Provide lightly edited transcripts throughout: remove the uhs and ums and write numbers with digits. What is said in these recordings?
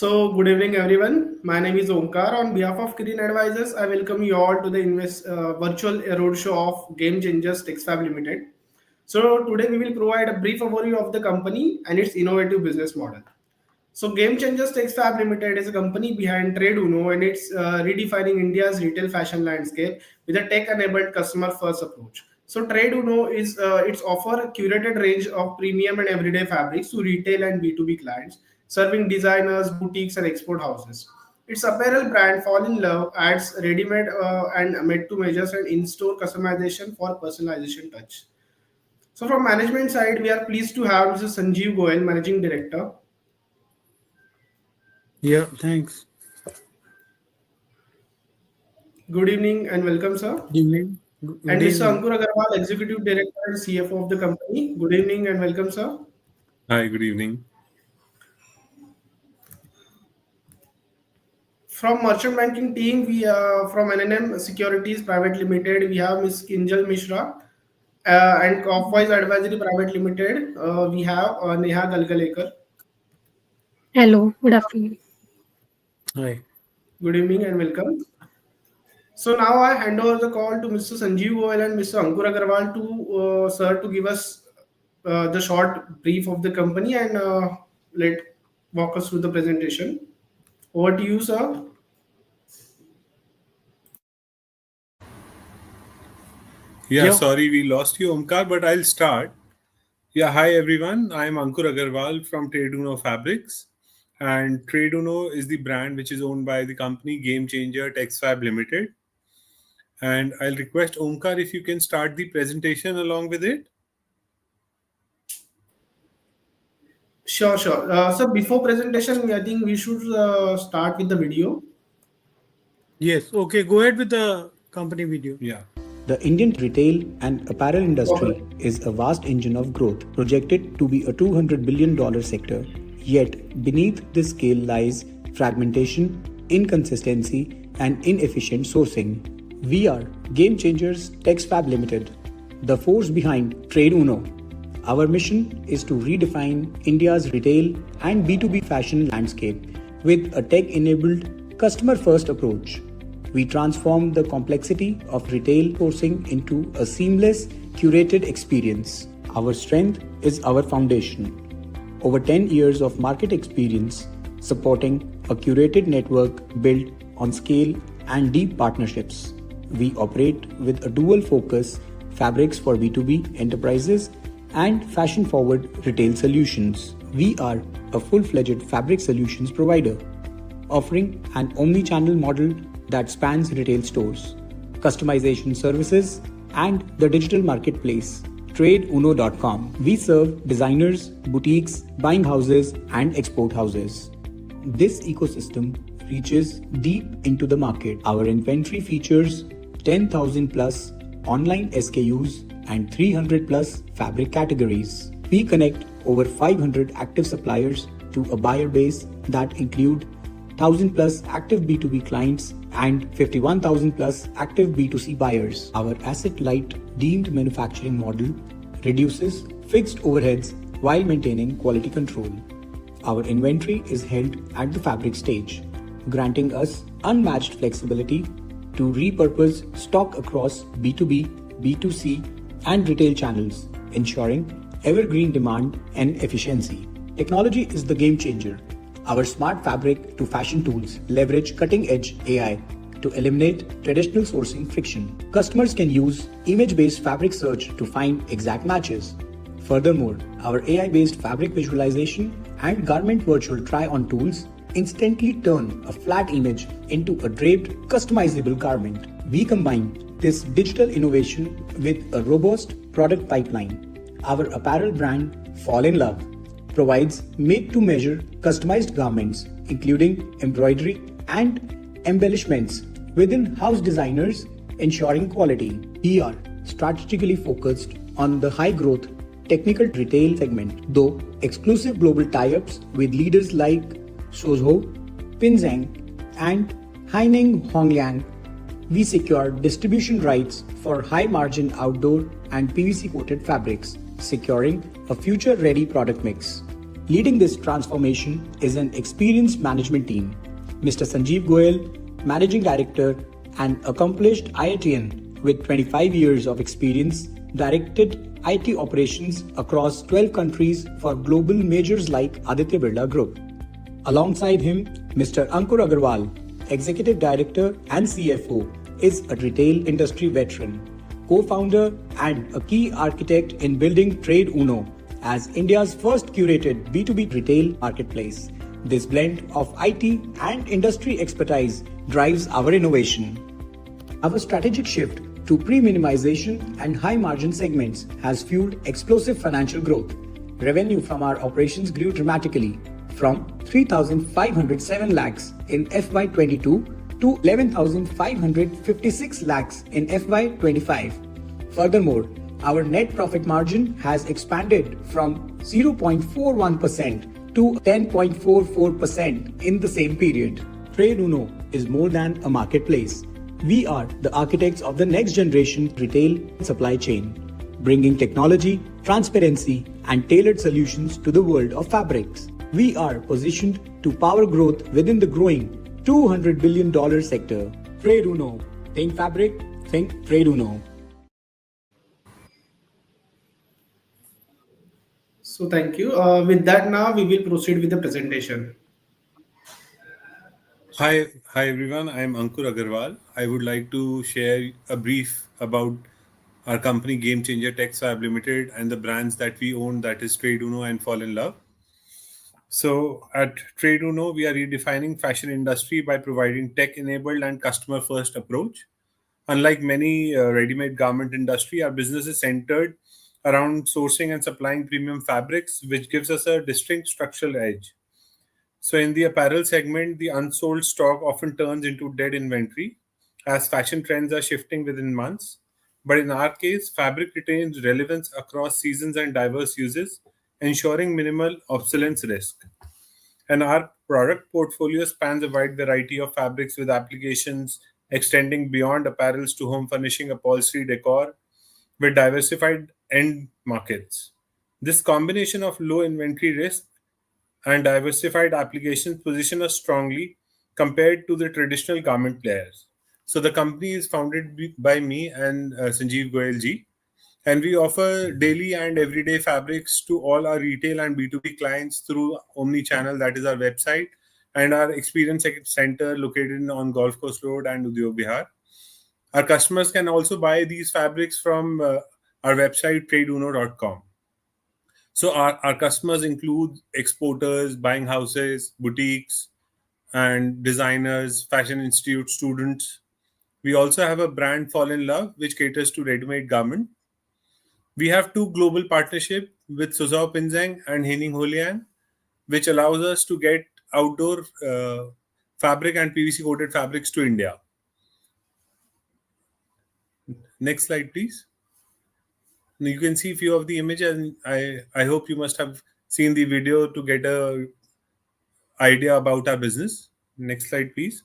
Good evening, everyone. My name is Omkar. On behalf of Kirin Advisors, I welcome you all to the virtual roadshow of Game Changers Texfab Limited. Today we will provide a brief overview of the company and its innovative business model. Game Changers Texfab Limited is a company behind Trade Uno, and it's redefining India's retail fashion landscape with a tech-enabled customer-first approach. Trade Uno is its offer a curated range of premium and everyday fabrics to retail and B2B clients, serving designers, boutiques, and export houses. Its apparel brand Fall in Love adds ready-made and made-to-measures and in-store customization for personalization touch. From management side, we are pleased to have Mr. Sanjeev Goel, Managing Director. Yeah, thanks. Good evening and welcome, sir. Good evening. And Mr. Ankur Agarwal, Executive Director and CFO of the company. Good evening and welcome, sir. Hi, good evening. From merchant banking team, from NNM Securities Private Limited, we have Ms. Kinjal Mishra, and Copwise Advisory Private Limited, we have Neha Galgalekar. Hello, good afternoon. Hi. Good evening and welcome. So now I hand over the call to Mr. Sanjeev Goel and Mr. Ankur Agarwal to give us the short brief of the company and walk us through the presentation. Over to you, sir. Yeah, sorry we lost you, Omkar, but I'll start. Yeah, hi everyone. I'm Ankur Agarwal from Trade Uno Fabrics. And Trade Uno is the brand which is owned by the company Game Changer Texfab Limited. And I'll request Omkar if you can start the presentation along with it. Sure. So before presentation, I think we should start with the video. Yes, okay, go ahead with the company video. Yeah. The Indian retail and apparel industry is a vast engine of growth, projected to be a $200 billion sector. Yet, beneath this scale lies fragmentation, inconsistency, and inefficient sourcing. We are Game Changers Texfab Limited, the force behind Trade Uno. Our mission is to redefine India's retail and B2B fashion landscape with a tech-enabled, customer-first approach. We transform the complexity of retail sourcing into a seamless, curated experience. Our strength is our foundation. Over 10 years of market experience supporting a curated network built on scale and deep partnerships. We operate with a dual focus: fabrics for B2B enterprises and fashion-forward retail solutions. We are a full-fledged fabric solutions provider, offering an omni-channel model that spans retail stores, customization services, and the digital marketplace, TradeUno.com. We serve designers, boutiques, buying houses, and export houses. This ecosystem reaches deep into the market. Our inventory features 10,000 plus online SKUs and 300 plus fabric categories. We connect over 500 active suppliers to a buyer base that include 1,000 plus active B2B clients and 51,000 plus active B2C buyers. Our asset-light deemed manufacturing model reduces fixed overheads while maintaining quality control. Our inventory is held at the fabric stage, granting us unmatched flexibility to repurpose stock across B2B, B2C, and retail channels, ensuring evergreen demand and efficiency. Technology is the game changer. Our smart fabric to fashion tools leverage cutting-edge AI to eliminate traditional sourcing friction. Customers can use image-based fabric search to find exact matches. Furthermore, our AI-based fabric visualization and garment virtual try-on tools instantly turn a flat image into a draped, customizable garment. We combine this digital innovation with a robust product pipeline. Our apparel brand, Fall in Love, provides made-to-measure customized garments, including embroidery and embellishments within house designers, ensuring quality. We are strategically focused on the high-growth technical retail segment, though exclusive global tie-ups with leaders like Sozho, Pinzang, and Haining Hongliang. We secured distribution rights for high-margin outdoor and PVC-coated fabrics, securing a future-ready product mix. Leading this transformation is an experienced management team. Mr. Sanjeev Goyal, Managing Director and accomplished IITian with 25 years of experience, directed IT operations across 12 countries for global majors like Aditya Birla Group. Alongside him, Mr. Ankur Agarwal, Executive Director and CFO, is a retail industry veteran, co-founder and a key architect in building Trade Uno as India's first curated B2B retail marketplace. This blend of IT and industry expertise drives our innovation. Our strategic shift to pre-minimization and high-margin segments has fueled explosive financial growth. Revenue from our operations grew dramatically from 3,507 lakhs in FY22 to 11,556 lakhs in FY25. Furthermore, our net profit margin has expanded from 0.41% to 10.44% in the same period. Trade Uno is more than a marketplace. We are the architects of the next generation retail supply chain, bringing technology, transparency, and tailored solutions to the world of fabrics. We are positioned to power growth within the growing $200 billion sector. Trade Uno. Think fabric, think Trade Uno. So thank you. With that, now we will proceed with the presentation. Hi everyone. I'm Ankur Agarwal. I would like to share a brief about our company Game Changer Texfab Limited and the brands that we own, that is Trade Uno and Fall in Love. So at Trade Uno, we are redefining fashion industry by providing tech-enabled and customer-first approach. Unlike many ready-made garment industry, our business is centered around sourcing and supplying premium fabrics, which gives us a distinct structural edge. So in the apparel segment, the unsold stock often turns into dead inventory as fashion trends are shifting within months. But in our case, fabric retains relevance across seasons and diverse uses, ensuring minimal obsolescence risk. And our product portfolio spans a wide variety of fabrics with applications extending beyond apparels to home furnishing, upholstery, decor, with diversified end markets. This combination of low inventory risk and diversified applications position us strongly compared to the traditional garment players. So the company is founded by me and Sanjeev Goyal ji, and we offer daily and everyday fabrics to all our retail and B2B clients through omni-channel, that is our website, and our experience center located on Golf Course Road and Udyog Bihar. Our customers can also buy these fabrics from our website tradeuno.com. So our customers include exporters, buying houses, boutiques, and designers, fashion institute students. We also have a brand Fall in Love, which caters to ready-made garment. We have two global partnerships with Suzhou Pinzeng and Henning Holian, which allows us to get outdoor fabric and PVC coated fabrics to India. Next slide, please. You can see a few of the images, and I hope you must have seen the video to get a idea about our business. Next slide, please.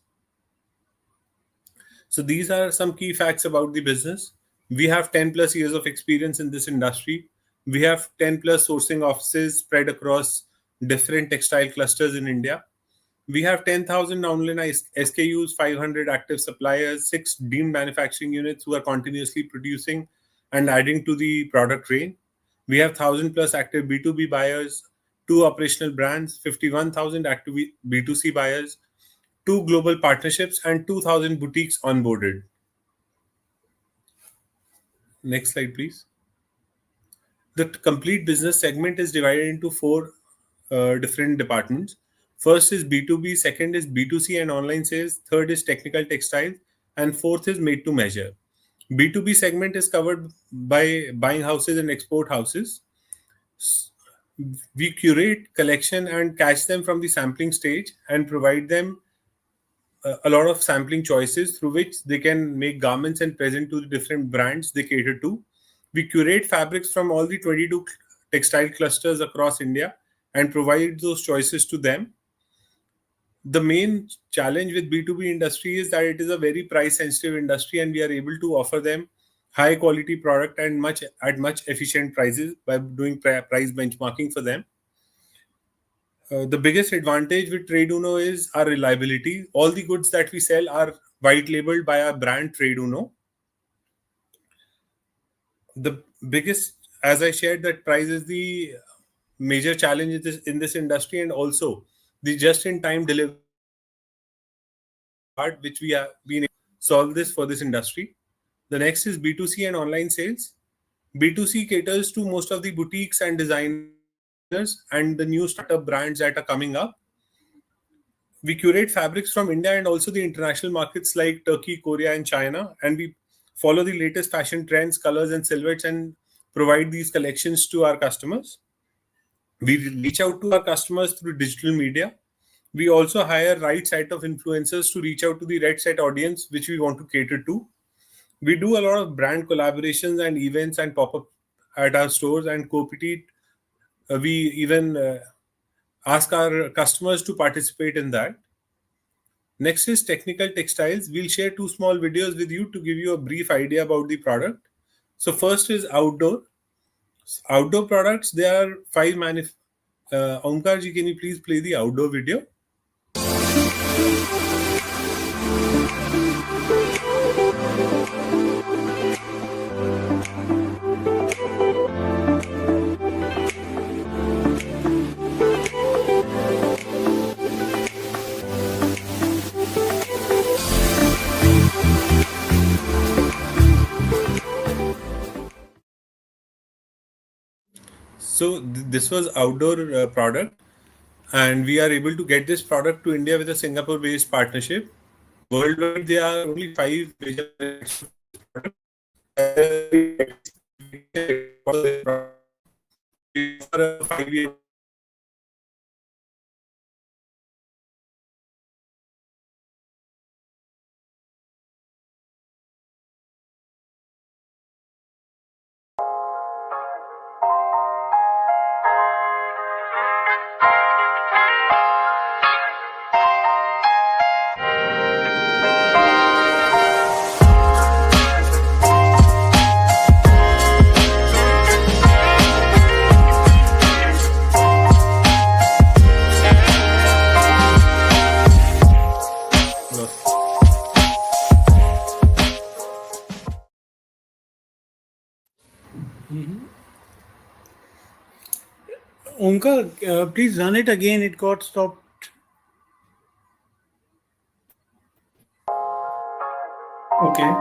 So these are some key facts about the business. We have 10 plus years of experience in this industry. We have 10 plus sourcing offices spread across different textile clusters in India. We have 10,000 online SKUs, 500 active suppliers, 6 deemed manufacturing units who are continuously producing and adding to the product range. We have 1,000 plus active B2B buyers, 2 operational brands, 51,000 active B2C buyers, 2 global partnerships, and 2,000 boutiques onboarded. Next slide, please. The complete business segment is divided into 4 different departments. First is B2B, second is B2C and online sales, third is technical textiles, and fourth is made to measure. B2B segment is covered by buying houses and export houses. We curate, collection, and catch them from the sampling stage and provide them a lot of sampling choices through which they can make garments and present to the different brands they cater to. We curate fabrics from all the 22 textile clusters across India and provide those choices to them. The main challenge with B2B industry is that it is a very price sensitive industry, and we are able to offer them high quality product and much efficient prices by doing price benchmarking for them. The biggest advantage with Trade Uno is our reliability. All the goods that we sell are white labeled by our brand Trade Uno. The biggest, as I shared, that price is the major challenge in this industry, and also the just-in-time delivery part, which we have been able to solve this for this industry. The next is B2C and online sales. B2C caters to most of the boutiques and designers and the new startup brands that are coming up. We curate fabrics from India and also the international markets like Turkey, Korea, and China, and we follow the latest fashion trends, colors, and silhouettes and provide these collections to our customers. We reach out to our customers through digital media. We also hire right set of influencers to reach out to the right set audience which we want to cater to. We do a lot of brand collaborations and events and pop-up at our stores and co-petite. We even ask our customers to participate in that. Next is technical textiles. We'll share two small videos with you to give you a brief idea about the product. So first is outdoor. Outdoor products, there are five Omkar ji, can you please play the outdoor video? So this was outdoor product, and we are able to get this product to India with a Singapore-based partnership. Worldwide, there are only five major products. For a 5-year. Omkar, please run it again. It got stopped. Okay.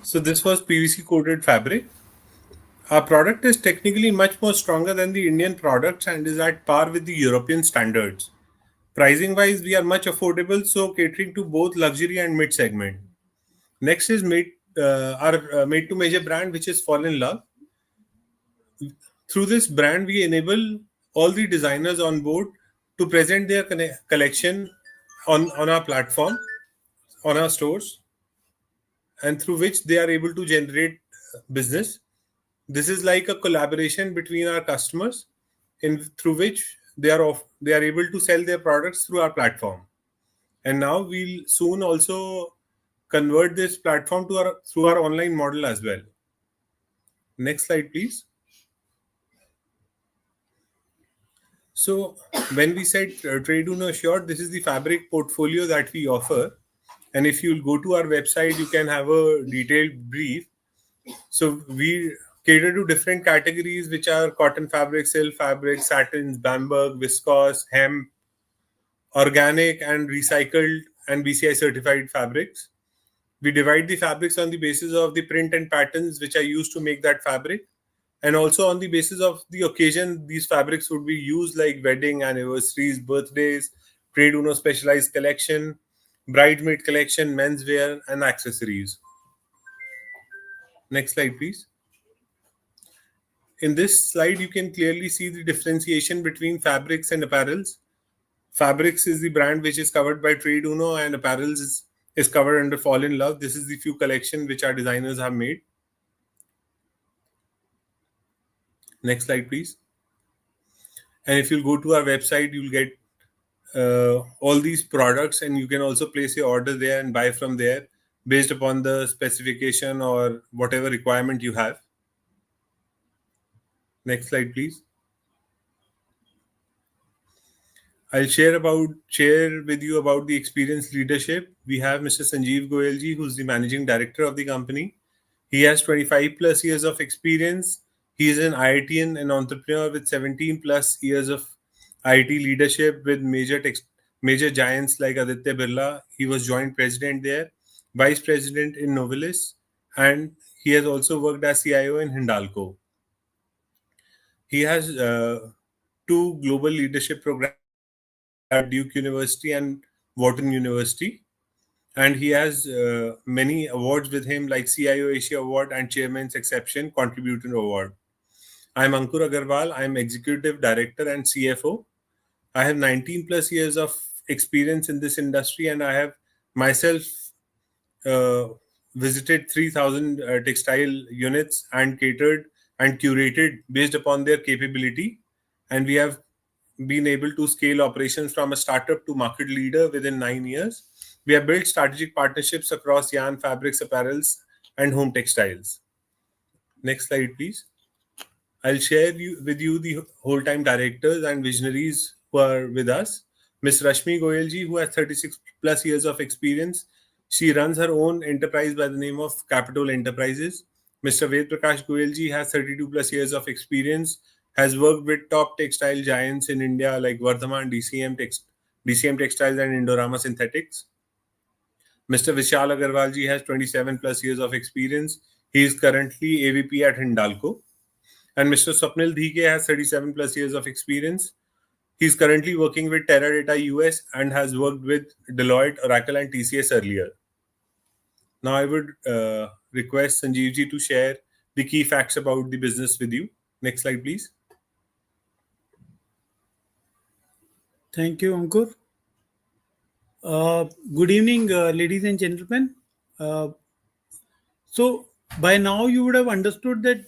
So this was PVC coated fabric. Our product is technically much more stronger than the Indian products and is at par with the European standards. Pricing wise, we are much affordable, so catering to both luxury and mid segment. Next is our made to measure brand, which is Fall in Love. Through this brand, we enable all the designers on board to present their collection on our platform, on our stores, and through which they are able to generate business. This is like a collaboration between our customers, through which they are able to sell their products through our platform. And now we'll soon also convert this platform through our online model as well. Next slide, please. So when we said Trade Uno Assured, this is the fabric portfolio that we offer. And if you go to our website, you can have a detailed brief. So we cater to different categories, which are cotton fabric, silk fabric, satins, bamberg, viscose, hemp, organic and recycled and BCI certified fabrics. We divide the fabrics on the basis of the print and patterns which are used to make that fabric. And also on the basis of the occasion, these fabrics would be used like wedding, anniversaries, birthdays, Trade Uno specialized collection, bridesmaid collection, menswear, and accessories. Next slide, please. In this slide, you can clearly see the differentiation between fabrics and apparels. Fabrics is the brand which is covered by Trade Uno, and apparels is covered under Fall in Love. This is the few collection which our designers have made. Next slide, please. And if you go to our website, you'll get all these products, and you can also place your order there and buy from there based upon the specification or whatever requirement you have. Next slide, please. I'll share with you about the experienced leadership. We have Mr. Sanjeev Goyalji, who's the managing director of the company. He has 25 plus years of experience. He is an IITian and entrepreneur with 17 plus years of IT leadership with major giants like Aditya Birla. He was joint president there, vice president in Novelis, and he has also worked as CIO in Hindalco. He has two global leadership programs at Duke University and Wharton University. And he has many awards with him like CIO Asia Award and Chairman's Exception Contributor Award. I'm Ankur Agarwal. I'm Executive Director and CFO. I have 19 plus years of experience in this industry, and I have myself visited 3,000 textile units and catered and curated based upon their capability. And we have been able to scale operations from a startup to market leader within 9 years. We have built strategic partnerships across yarn, fabrics, apparels, and home textiles. Next slide, please. I'll share with you the whole-time directors and visionaries who are with us. Ms. Rashmi Goyalji, who has 36 plus years of experience. She runs her own enterprise by the name of Capital Enterprises. Mr. Ved Prakash Goyalji has 32 plus years of experience, has worked with top textile giants in India like Vardhaman, DCM Textiles, and Indorama Synthetics. Mr. Vishal Agarwalji has 27 plus years of experience. He is currently AVP at Hindalco. And Mr. Swapnil Dhike has 37 plus years of experience. He is currently working with Teradata US and has worked with Deloitte, Oracle, and TCS earlier. Now I would request Sanjeevji to share the key facts about the business with you. Next slide, please. Thank you, Ankur. Good evening, ladies and gentlemen. So by now you would have understood that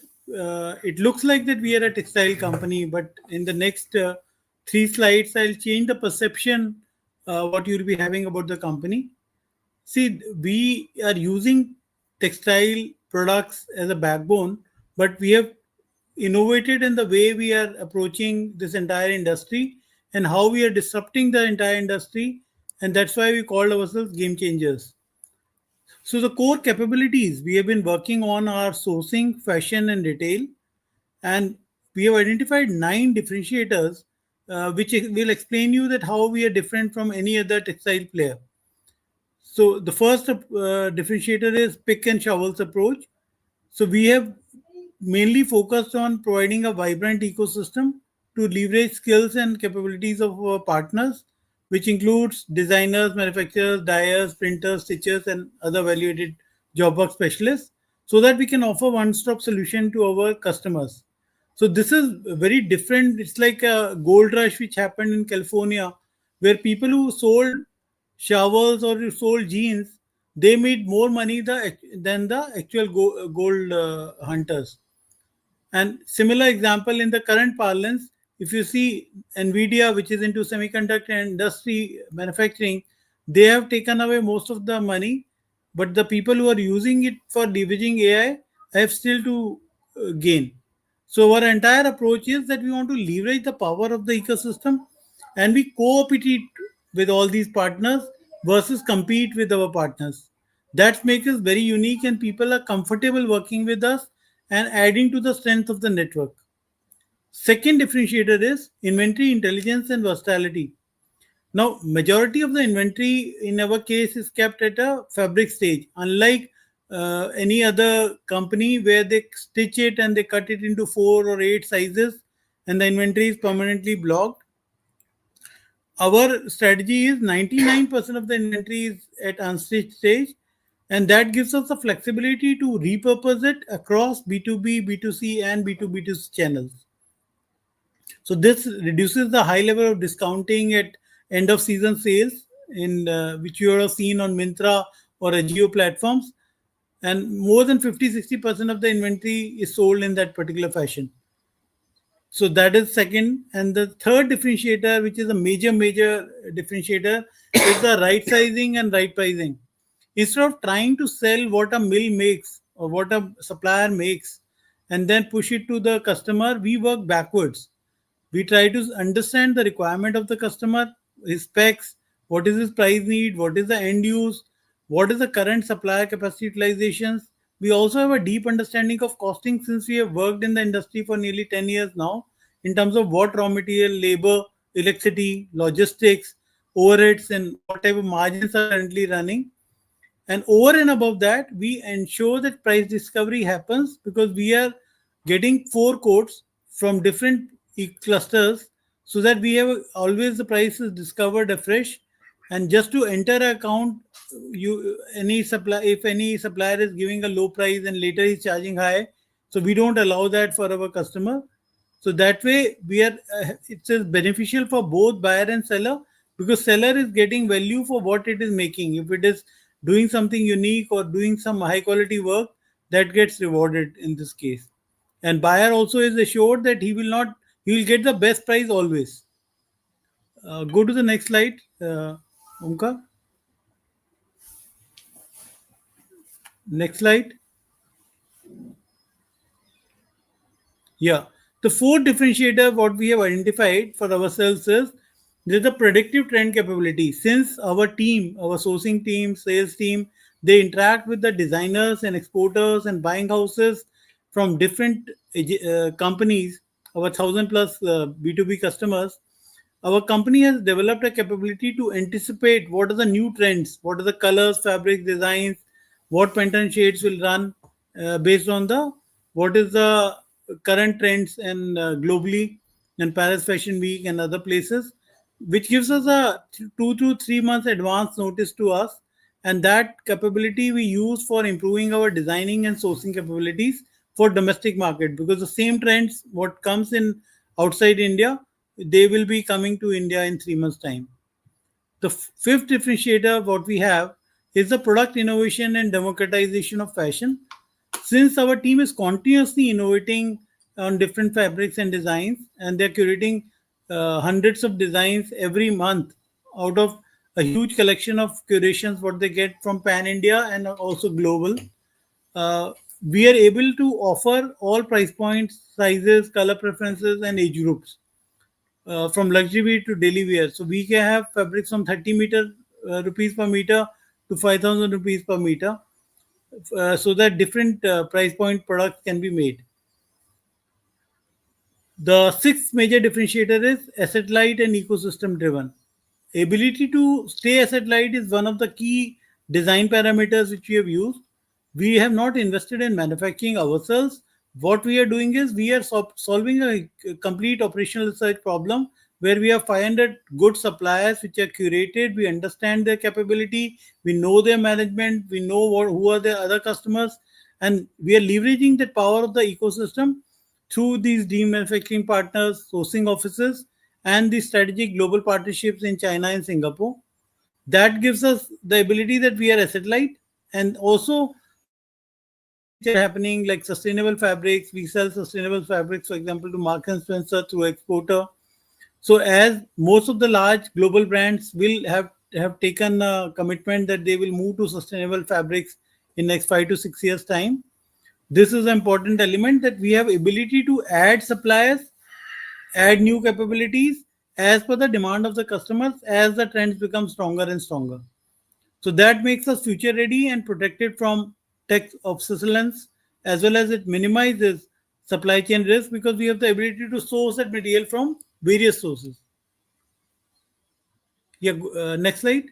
it looks like that we are a textile company, but in the next 3 slides, I'll change the perception what you'll be having about the company. See, we are using textile products as a backbone, but we have innovated in the way we are approaching this entire industry and how we are disrupting the entire industry. And that's why we called ourselves game changers. So the core capabilities we have been working on are sourcing, fashion, and retail. And we have identified 9 differentiators, which will explain you that how we are different from any other textile player. So the first differentiator is pick and shovels approach. So we have mainly focused on providing a vibrant ecosystem to leverage skills and capabilities of our partners, which includes designers, manufacturers, dyers, printers, stitchers, and other value-added job work specialists, so that we can offer one-stop solution to our customers. So this is very different. It's like a gold rush which happened in California, where people who sold showers or who sold jeans, they made more money than the actual gold hunters. And similar example in the current parlance, if you see Nvidia, which is into semiconductor industry manufacturing, they have taken away most of the money, but the people who are using it for leveraging AI have still to gain. So our entire approach is that we want to leverage the power of the ecosystem, and we co-operate with all these partners versus compete with our partners. That makes us very unique, and people are comfortable working with us and adding to the strength of the network. Second differentiator is inventory intelligence and versatility. Now, majority of the inventory in our case is kept at a fabric stage, unlike any other company where they stitch it and they cut it into 4 or 8 sizes and the inventory is permanently blocked. Our strategy is 99% of the inventory is at unstitched stage, and that gives us the flexibility to repurpose it across B2B, B2C, and B2B2C channels. So this reduces the high level of discounting at end of season sales in which you have seen on Myntra or Ajio platforms, and more than 50-60% of the inventory is sold in that particular fashion. So that is second. And the third differentiator, which is a major differentiator, is the right sizing and right pricing. Instead of trying to sell what a mill makes or what a supplier makes and then push it to the customer, we work backwards. We try to understand the requirement of the customer, his specs, what is his price need, what is the end use, what is the current supplier capacity utilizations. We also have a deep understanding of costing since we have worked in the industry for nearly 10 years now in terms of what raw material, labor, electricity, logistics, overheads, and whatever margins are currently running. And over and above that, we ensure that price discovery happens because we are getting four quotes from different clusters so that we have always the price is discovered afresh. And just to enter an account, if any supplier is giving a low price and later he's charging high, so we don't allow that for our customer. So that way, it's beneficial for both buyer and seller because seller is getting value for what it is making. If it is doing something unique or doing some high quality work, that gets rewarded in this case. And buyer also is assured that he will get the best price always. Go to the next slide, Omkar. Next slide. Yeah. The fourth differentiator, what we have identified for ourselves is there's a predictive trend capability. Since our team, our sourcing team, sales team, they interact with the designers and exporters and buying houses from different companies, our 1,000 plus B2B customers, our company has developed a capability to anticipate what are the new trends, what are the colors, fabric designs, what pattern shades will run based on the what is the current trends and globally and Paris Fashion Week and other places, which gives us a 2 to 3 months advance notice to us, and that capability we use for improving our designing and sourcing capabilities for domestic market because the same trends what comes in outside India, they will be coming to India in 3 months time. The fifth differentiator what we have is the product innovation and democratization of fashion. Since our team is continuously innovating on different fabrics and designs, and they're curating hundreds of designs every month out of a huge collection of curations what they get from pan India and also global, we are able to offer all price points, sizes, color preferences, and age groups. From luxury wear to daily wear. So we can have fabrics from 30 rupees per meter to 5,000 rupees per meter, so that different price point products can be made. The sixth major differentiator is asset light and ecosystem driven. Ability to stay asset light is one of the key design parameters which we have used. We have not invested in manufacturing ourselves. What we are doing is we are solving a complete operational research problem where we have 500 good suppliers which are curated. We understand their capability, we know their management, we know who are their other customers, and we are leveraging the power of the ecosystem through these manufacturing partners, sourcing offices, and the strategic global partnerships in China and Singapore. That gives us the ability that we are asset light, and also the other things which are happening like sustainable fabrics. We sell sustainable fabrics, for example, to Marks and Spencer through exporter. So as most of the large global brands will have taken a commitment that they will move to sustainable fabrics in next 5 to 6 years time, this is an important element that we have ability to add suppliers, add new capabilities as per the demand of the customers as the trends become stronger and stronger. So that makes us future ready and protected from tech obsolescence, as well as it minimizes supply chain risk because we have the ability to source that material from various sources. Yeah, next slide.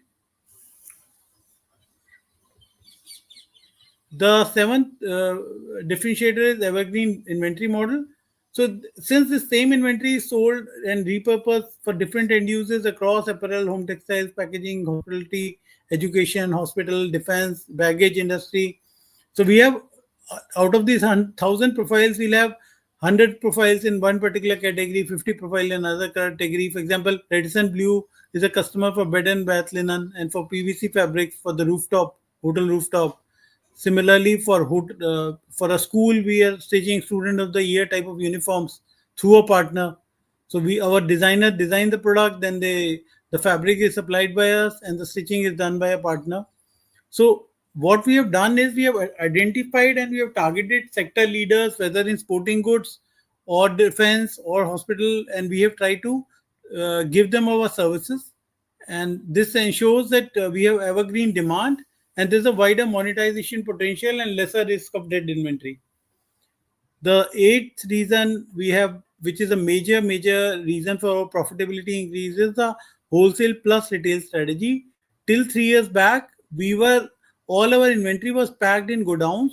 The seventh differentiator is evergreen inventory model. So since the same inventory is sold and repurposed for different end uses across apparel, home textiles, packaging, hospitality, education, hospital, defense, baggage industry. So we have out of these 1,000 profiles, we'll have 100 profiles in one particular category, 50 profile in another category. For example, Redison Blue is a customer for bed and bath linen and for PVC fabrics for the rooftop, hotel rooftop. Similarly, for a school, we are staging student of the year type of uniforms through a partner. So our designer design the product, then the fabric is supplied by us, and the stitching is done by a partner. So what we have done is we have identified and we have targeted sector leaders, whether in sporting goods or defense or hospital, and we have tried to give them our services. And this ensures that we have evergreen demand and there's a wider monetization potential and lesser risk of dead inventory. The eighth reason we have, which is a major reason for our profitability increase, is the wholesale plus retail strategy. Till 3 years back, all our inventory was packed in godowns.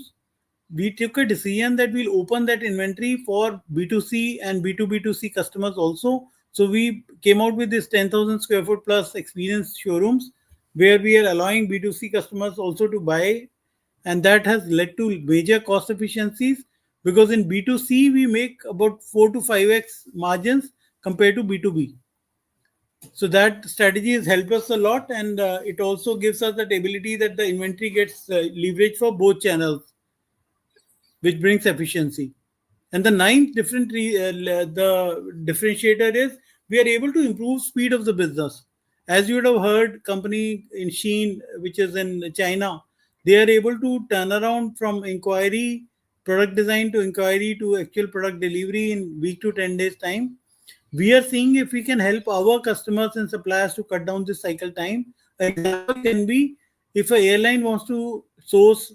We took a decision that we'll open that inventory for B2C and B2B2C customers also. So we came out with this 10,000 square foot plus experience showrooms where we are allowing B2C customers also to buy, and that has led to major cost efficiencies because in B2C we make about 4 to 5x margins compared to B2B. So that strategy has helped us a lot, and it also gives us that ability that the inventory gets leveraged for both channels, which brings efficiency. And the ninth the differentiator is we are able to improve speed of the business. As you would have heard, company in Shein, which is in China, they are able to turn around from inquiry, product design to inquiry to actual product delivery in week to 10 days time. We are seeing if we can help our customers and suppliers to cut down this cycle time. An example can be if an airline wants to source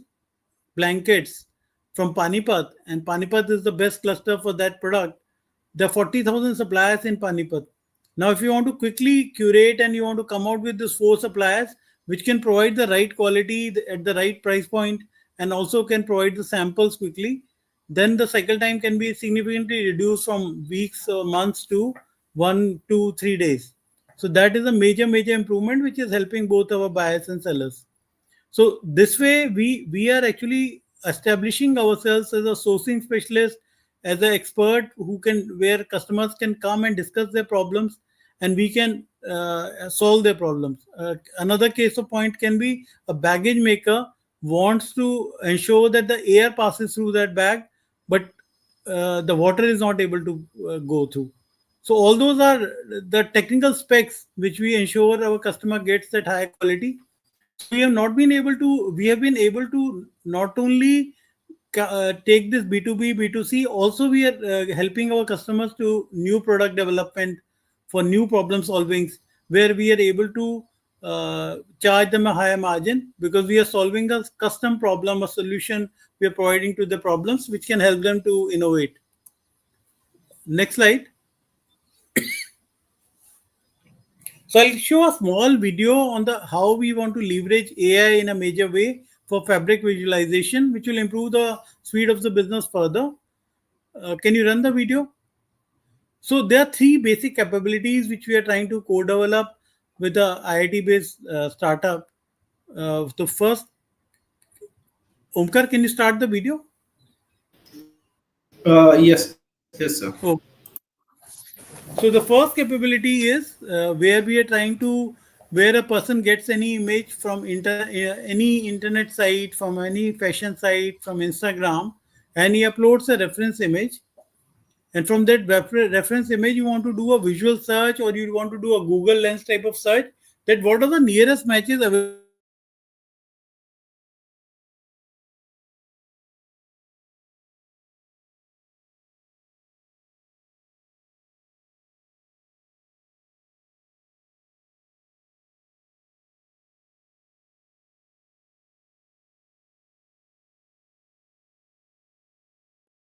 blankets from Panipat, and Panipat is the best cluster for that product. There are 40,000 suppliers in Panipat. Now, if you want to quickly curate and you want to come out with these 4 suppliers, which can provide the right quality at the right price point and also can provide the samples quickly, then the cycle time can be significantly reduced from weeks or months to 1 to 3 days. So that is a major improvement, which is helping both our buyers and sellers. So this way, we are actually establishing ourselves as a sourcing specialist, as an expert where customers can come and discuss their problems, and we can solve their problems. Another case of point can be a baggage maker wants to ensure that the air passes through that bag, but the water is not able to go through. So all those are the technical specs which we ensure our customer gets that high quality. So we have been able to not only take this B2B, B2C, also we are helping our customers to new product development for new problem solvings, where we are able to charge them a higher margin because we are solving a custom problem, a solution we are providing to the problems, which can help them to innovate. Next slide. So I'll show a small video on how we want to leverage AI in a major way for fabric visualization, which will improve the speed of the business further. Can you run the video? So there are 3 basic capabilities which we are trying to co-develop with the IIT-based startup. The first, Omkar, can you start the video? Yes, sir. Oh. So the first capability is where we are trying to, where a person gets any image from any internet site, from any fashion site, from Instagram, and he uploads a reference image. And from that reference image, you want to do a visual search or you want to do a Google Lens type of search, that what are the nearest matches available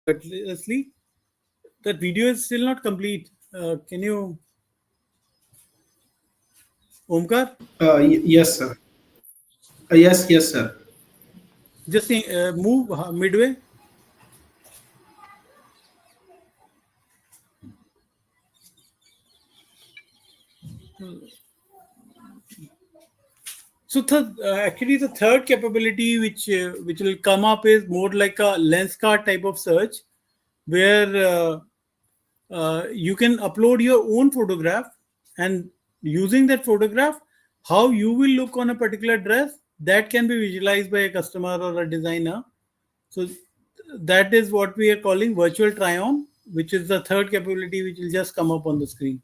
effortlessly. That video is still not complete. Can you, Omkar, Yes, sir. Yes, sir. just move midway? So actually, the third capability which will come up is more like a lens card type of search, where you can upload your own photograph, and using that photograph, how you will look on a particular dress, that can be visualized by a customer or a designer. So that is what we are calling virtual try-on, which is the third capability which will just come up on the screen.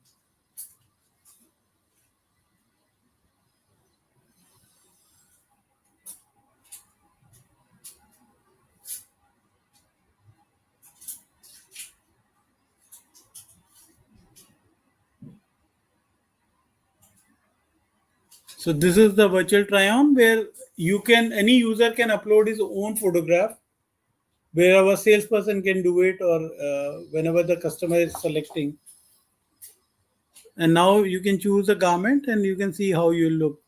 So this is the virtual try-on where any user can upload his own photograph, where our salesperson can do it, or whenever the customer is selecting. And now you can choose a garment and you can see how you look.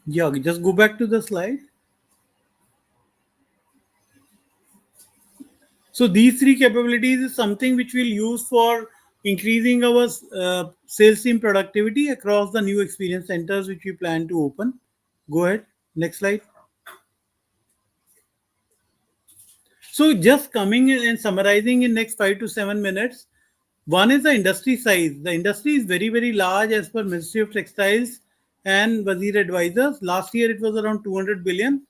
Yeah, just go back to the slide. So these three capabilities is something which we'll use for increasing our sales team productivity across the new experience centers which we plan to open. Go ahead. Next slide. So just coming in and summarizing in next 5 to 7 minutes. One is the industry size. The industry is very, very large as per Ministry of Textiles and Wazir Advisors. Last year it was around 200 billion.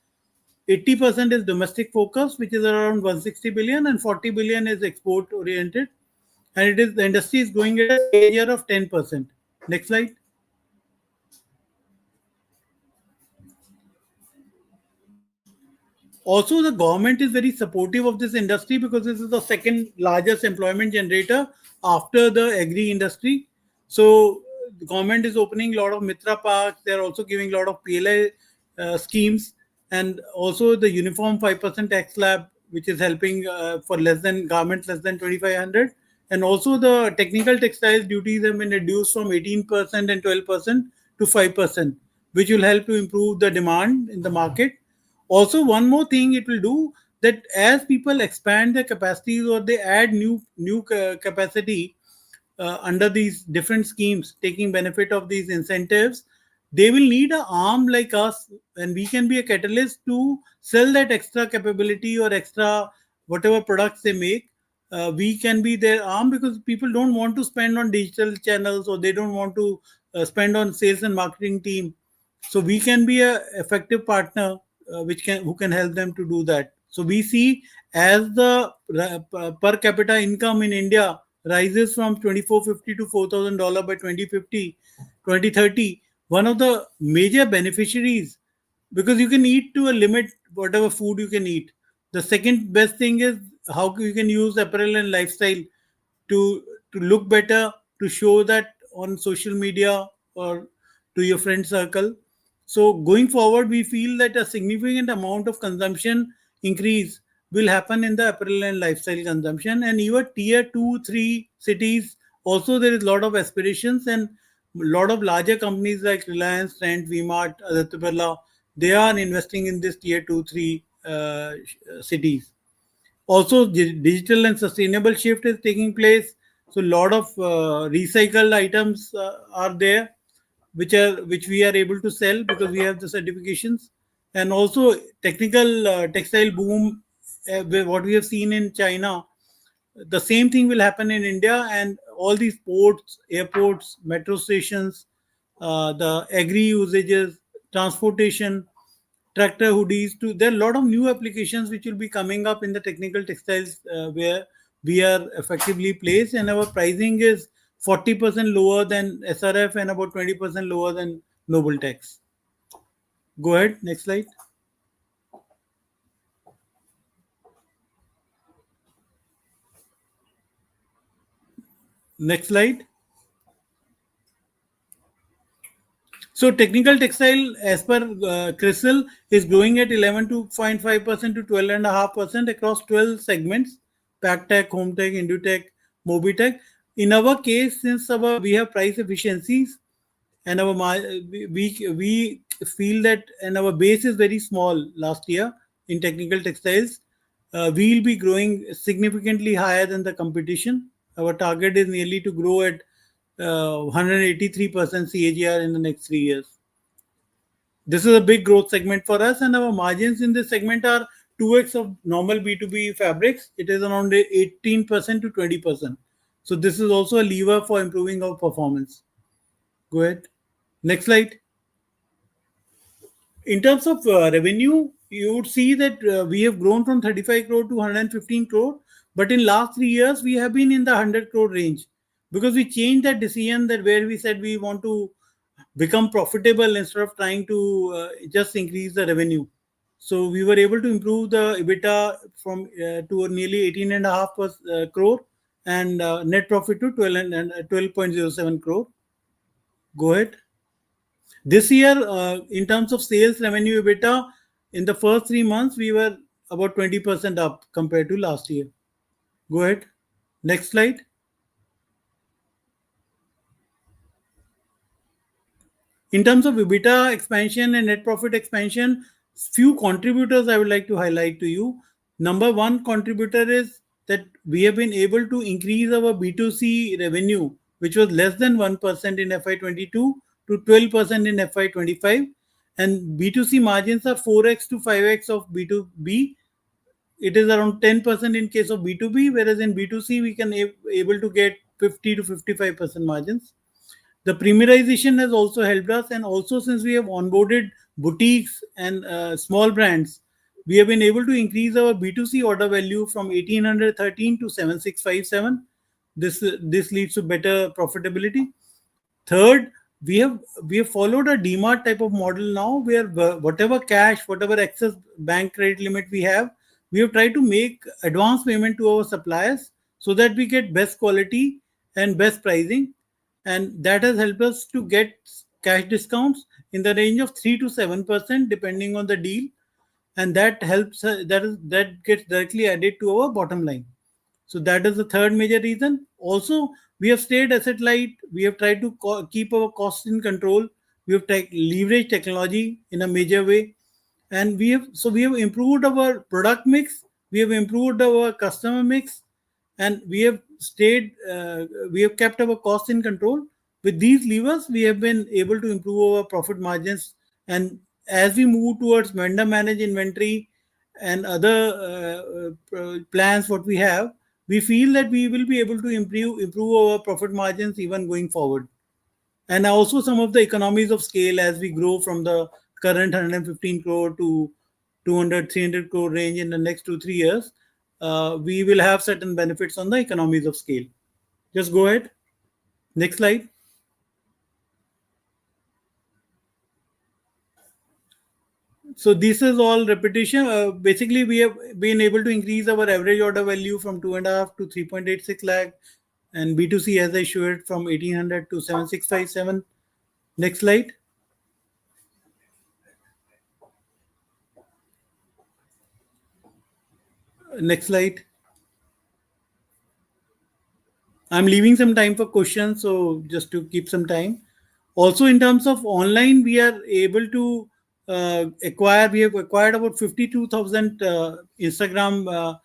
80% is domestic focus, which is around 160 billion, and 40 billion is export oriented. And the industry is growing at a CAGR of 10%. Next slide. Also, the government is very supportive of this industry because this is the second largest employment generator after the agri industry. So the government is opening a lot of Mitra parks. They are also giving a lot of PLI schemes, and also the uniform 5% tax slab, which is helping for garments less than 2,500. And also the technical textiles duties have been reduced from 18% and 12% to 5%, which will help to improve the demand in the market. Also, one more thing it will do, that as people expand their capacities or they add new capacity under these different schemes, taking benefit of these incentives, they will need an arm like us, and we can be a catalyst to sell that extra capability or extra whatever products they make. We can be their arm, because people don't want to spend on digital channels, or they don't want to spend on sales and marketing team. So we can be a effective partner who can help them to do that. So we see, as the per capita income in India rises from 2,450 to $4,000 by 2030, one of the major beneficiaries, because you can eat to a limit whatever food you can eat. The second best thing is how you can use apparel and lifestyle to look better, to show that on social media or to your friend circle. So going forward, we feel that a significant amount of consumption increase will happen in the apparel and lifestyle consumption. And even tier 2, 3 cities, also there is a lot of aspirations, and a lot of larger companies like Reliance, Trent, V-Mart, Aditya Birla, they are investing in this tier 2, 3 cities. Also, digital and sustainable shift is taking place. So a lot of recycled items are there, which we are able to sell because we have the certifications. And also technical textile boom, what we have seen in China, the same thing will happen in India. And all these ports, airports, metro stations, the agri usages, transportation, tractor hoodies, there are a lot of new applications which will be coming up in the technical textiles, where we are effectively placed, and our pricing is 40% lower than SRF and about 20% lower than Noble Tex. Go ahead, next slide. Next slide. So technical textile, as per CRISIL, is growing at 11.5% to 12.5% across 12 segments: Pack Tech, Home Tech, Indutech, Mobitech. In our case, since we have price efficiencies, and we feel that, and our base is very small last year in technical textiles, we will be growing significantly higher than the competition. Our target is nearly to grow at 183% CAGR in the next 3 years. This is a big growth segment for us, and our margins in this segment are 2x of normal B2B fabrics. It is around 18% to 20%. So this is also a lever for improving our performance. Go ahead. Next slide. In terms of revenue, you would see that we have grown from 35 crore to 115 crore. But in last 3 years, we have been in the 100 crore range because we changed that decision that where we said we want to become profitable instead of trying to just increase the revenue. So we were able to improve the EBITDA from to nearly 18.5 crore and net profit to 12.07 crore. Go ahead. This year, in terms of sales revenue EBITDA, in the first 3 months, we were about 20% up compared to last year. Go ahead. Next slide. In terms of EBITDA expansion and net profit expansion, few contributors I would like to highlight to you. Number one contributor is that we have been able to increase our B2C revenue, which was less than 1% in FY22 to 12% in FY25. And B2C margins are 4x to 5x of B2B. It is around 10% in case of B2B, whereas in B2C, we can able to get 50 to 55% margins. The premiumization has also helped us, and also since we have onboarded boutiques and small brands, we have been able to increase our B2C order value from 1813 to 7657. This leads to better profitability. Third, we have followed a DMart type of model now, where whatever cash, whatever excess bank credit limit we have tried to make advance payment to our suppliers so that we get best quality and best pricing. And that has helped us to get cash discounts in the range of 3 to 7% depending on the deal, and that helps that gets directly added to our bottom line. So that is the third major reason. Also, we have stayed asset light. We have tried to keep our costs in control. We have leveraged technology in a major way, and we have improved our product mix. We have improved our customer mix, and we have kept our costs in control. With these levers, we have been able to improve our profit margins. And as we move towards vendor managed inventory and other plans what we have, we feel that we will be able to improve our profit margins even going forward. And also some of the economies of scale as we grow from the current 115 crore to 200, 300 crore range in the next 2-3 years, we will have certain benefits on the economies of scale. Just go ahead. Next slide. So this is all repetition. Basically, we have been able to increase our average order value from 2.5 to 3.86 lakh, and B2C, as I showed, from 1800 to 7657. Next slide. Next slide. I'm leaving some time for questions, so just to keep some time. Also, in terms of online, we are able to acquire. We have acquired about 52,000 Instagram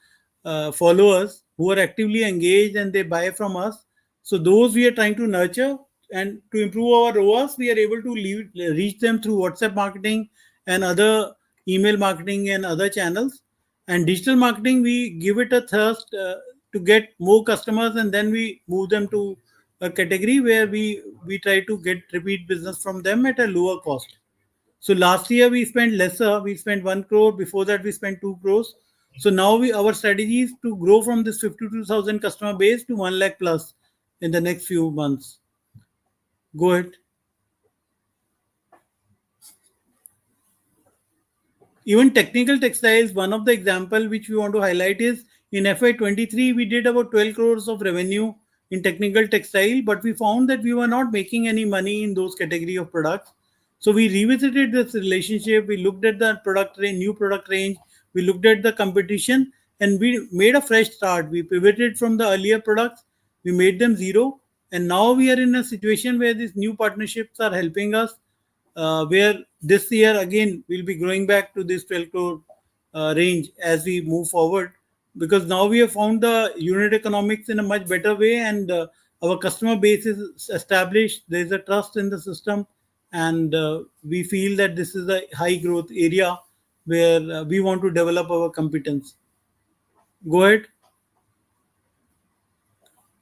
followers who are actively engaged and they buy from us. So those we are trying to nurture, and to improve our ROAS, we are able to reach them through WhatsApp marketing and other email marketing and other channels. And digital marketing, we give it a thrust to get more customers, and then we move them to a category where we try to get repeat business from them at a lower cost. So last year we spent lesser. We spent 1 crore. Before that we spent 2 crores. So now our strategy is to grow from this 52,000 customer base to 1 lakh plus in the next few months. Go ahead. Even technical textiles, one of the example which we want to highlight is in FY23, we did about 12 crores of revenue in technical textile, but we found that we were not making any money in those category of products. So we revisited this relationship. We looked at the product range, new product range. We looked at the competition, and we made a fresh start. We pivoted from the earlier products. We made them zero. And now we are in a situation where these new partnerships are helping us, where this year again we'll be growing back to this 12 crore range as we move forward, because now we have found the unit economics in a much better way, and our customer base is established. There is a trust in the system, and we feel that this is a high growth area where we want to develop our competence. Go ahead.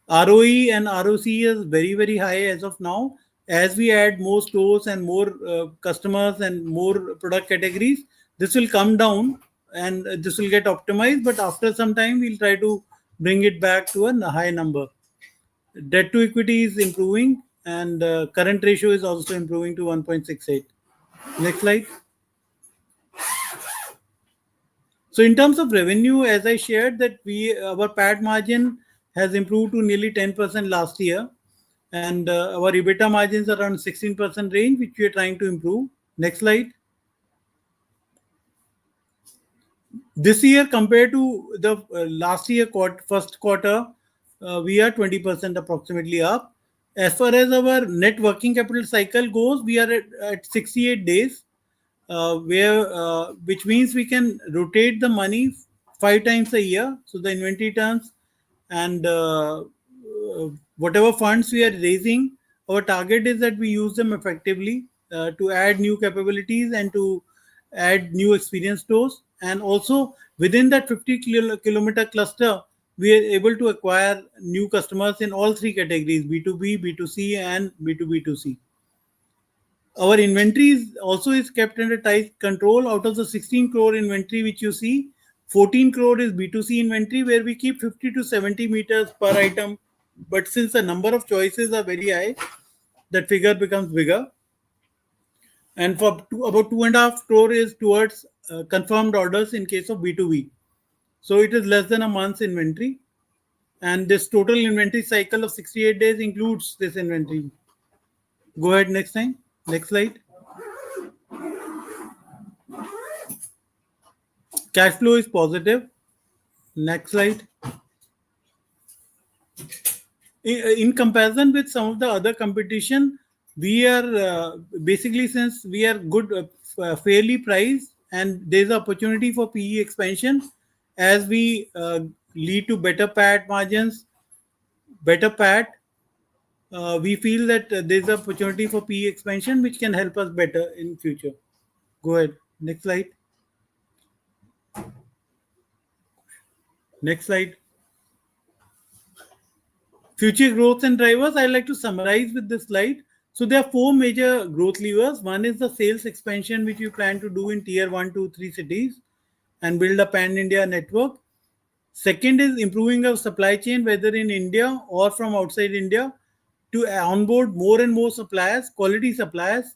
ROE and ROC is very, very high as of now. As we add more stores and more customers and more product categories, this will come down and this will get optimized. But after some time, we'll try to bring it back to a high number. Debt to equity is improving, and current ratio is also improving to 1.68. Next slide. So in terms of revenue, as I shared, that our PAT margin has improved to nearly 10% last year, and our EBITDA margins are around 16% range, which we are trying to improve. Next slide. This year compared to the last year first quarter, we are 20% approximately up. As far as our net working capital cycle goes, we are at 68 days, which means we can rotate the money 5 times a year. So the inventory turns, and whatever funds we are raising, our target is that we use them effectively to add new capabilities and to add new experience stores. And also within that 50 kilometer cluster, we are able to acquire new customers in all three categories: B2B, B2C, and B2B2C. Our inventory also is kept under tight control. Out of the 16 crore inventory which you see, 14 crore is B2C inventory, where we keep 50 to 70 meters per item. But since the number of choices are very high, that figure becomes bigger. And for about 2.5 crore is towards confirmed orders in case of B2B. So it is less than a month's inventory. And this total inventory cycle of 68 days includes this inventory. Go ahead next time. Next slide. Cash flow is positive. Next slide. In comparison with some of the other competition, we are basically, since we are good, fairly priced, and there's opportunity for PE expansion as we lead to better PAT margins, better PAT. We feel that there's opportunity for PE expansion which can help us better in future. Go ahead. Next slide. Next slide. Future growth and drivers, I'd like to summarize with this slide. So there are 4 major growth levers. One is the sales expansion, which we plan to do in tier 1, 2, 3 cities and build a pan-India network. Second is improving our supply chain, whether in India or from outside India, to onboard more and more suppliers, quality suppliers,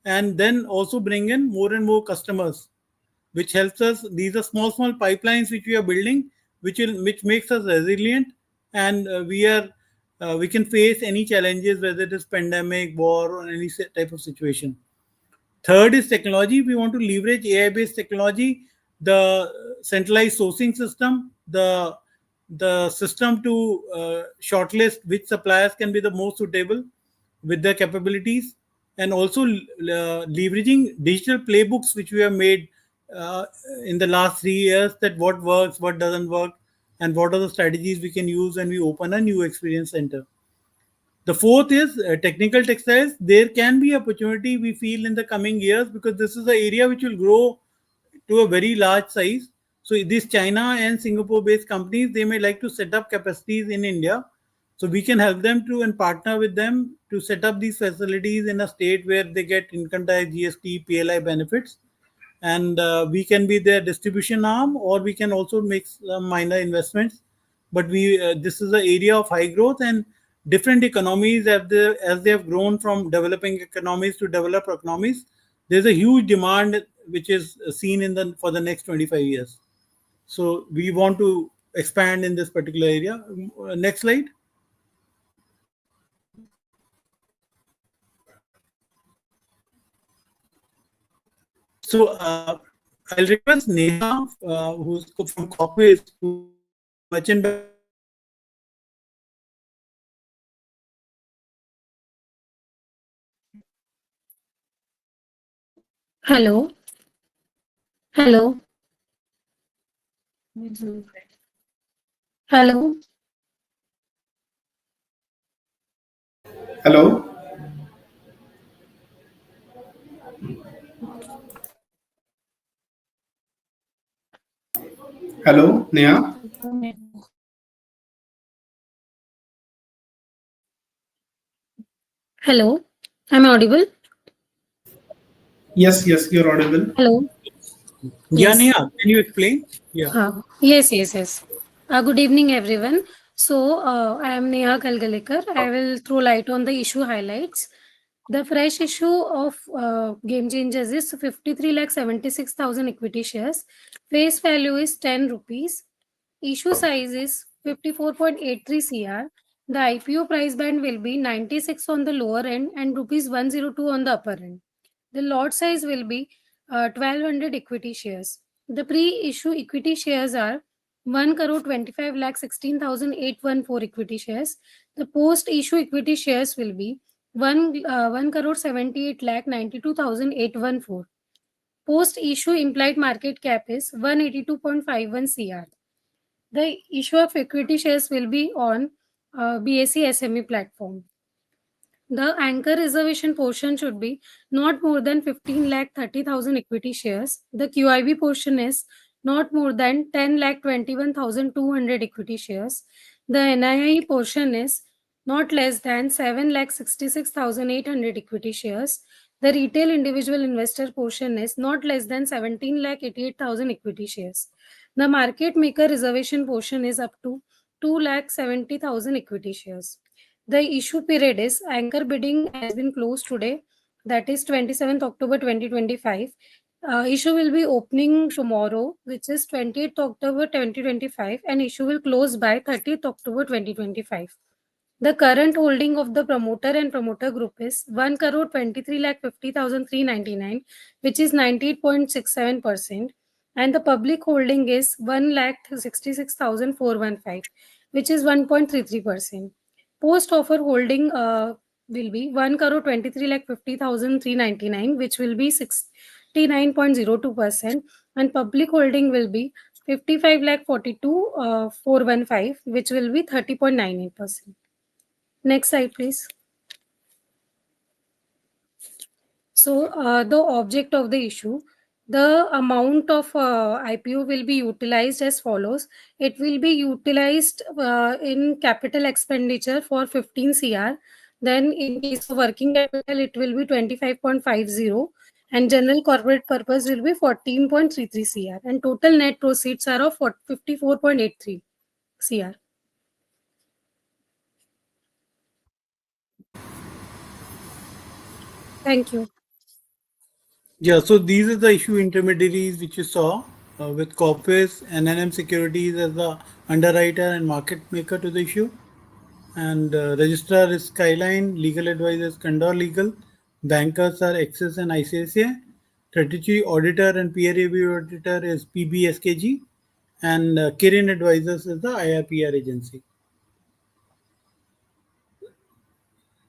and then also bring in more and more customers, which helps us. These are small pipelines which we are building, which makes us resilient, and we can face any challenges, whether it is pandemic, war, or any type of situation. Third is technology. We want to leverage AI-based technology, the centralized sourcing system, the system to shortlist which suppliers can be the most suitable with their capabilities, and also leveraging digital playbooks which we have made in the last 3 years, that what works, what doesn't work, and what are the strategies we can use when we open a new experience center. The fourth is technical textiles. There can be opportunity, we feel, in the coming years, because this is an area which will grow to a very large size. So these China and Singapore-based companies, they may like to set up capacities in India. So we can help them to and partner with them to set up these facilities in a state where they get income tax, GST, PLI benefits. And we can be their distribution arm, or we can also make some minor investments. But this is an area of high growth, and different economies, as they have grown from developing economies to developed economies, there's a huge demand which is seen for the next 25 years. So we want to expand in this particular area. Next slide. So I'll request Neha, who's from Corpus, to merchandise. Hello. Hello. Hello. Hello. Hello, Neha. Hello. I'm audible. Yes, you're audible. Hello. Yeah, Yes. Neha, can you explain? Yeah. Yes. Good evening, everyone. I am Neha Kalgalekar. I will throw light on the issue highlights. The fresh issue of Game Changers is 53 lakh 76,000 equity shares. Face value is 10 rupees. Issue size is 54.83 CR. The IPO price band will be 96 on the lower end and rupees 102 on the upper end. The lot size will be 1200 equity shares. The pre-issue equity shares are 1 crore 25 lakh 16,814 equity shares. The post-issue equity shares will be 1 crore 78 lakh 92,814. Post-issue implied market cap is 182.51 CR. The issue of equity shares will be on BSE SME platform. The anchor reservation portion should be not more than 15 lakh 30,000 equity shares. The QIB portion is not more than 10 lakh 21,200 equity shares. The NII portion is not less than 7 lakh 66,800 equity shares. The retail individual investor portion is not less than 17 lakh 88,000 equity shares. The market maker reservation portion is up to 2 lakh 70,000 equity shares. The issue period is anchor bidding has been closed today, that is 27th October 2025. Issue will be opening tomorrow, which is 28th October 2025, and issue will close by 30th October 2025. The current holding of the promoter and promoter group is 1 crore 23 lakh 50,399, which is 98.67%, and the public holding is 1 lakh 66,415, which is 1.33%. Post offer holding will be 1 crore 23 lakh 50,399, which will be 69.02%, and public holding will be 55 lakh 42 415, which will be 30.98%. Next slide, please. So, the object of the issue, the amount of IPO will be utilized as follows. It will be utilized in capital expenditure for 15 CR. Then, in case of working capital, it will be 25.50, and general corporate purpose will be 14.33 CR. And total net proceeds are of 54.83 CR. Thank you. Yeah, so these are the issue intermediaries which you saw with Corpus, NNM Securities as the underwriter and market maker to the issue. And registrar is Skyline, legal advisors Condor Legal, bankers are Axis and ICICI, strategy auditor and peer review auditor is PBSKG, and Kirin Advisors is the IRPR agency.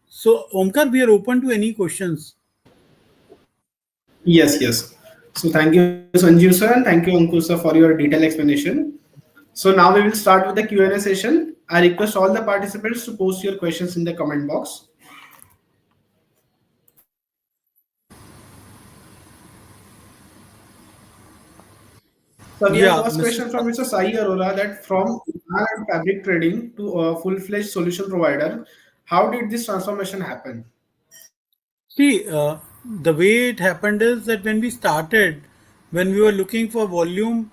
So, Omkar, we are open to any questions. Yes. So thank you, Sanjeev sir, and thank you, Ankur sir, for your detailed explanation. So now we will start with the Q&A session. I request all the participants to post your questions in the comment box. So we have Yeah, first Mr. question from Mr. Sai Arora, that from yarn and fabric trading to a full-fledged solution provider, how did this transformation happen? See, the way it happened is that when we started, when we were looking for volume,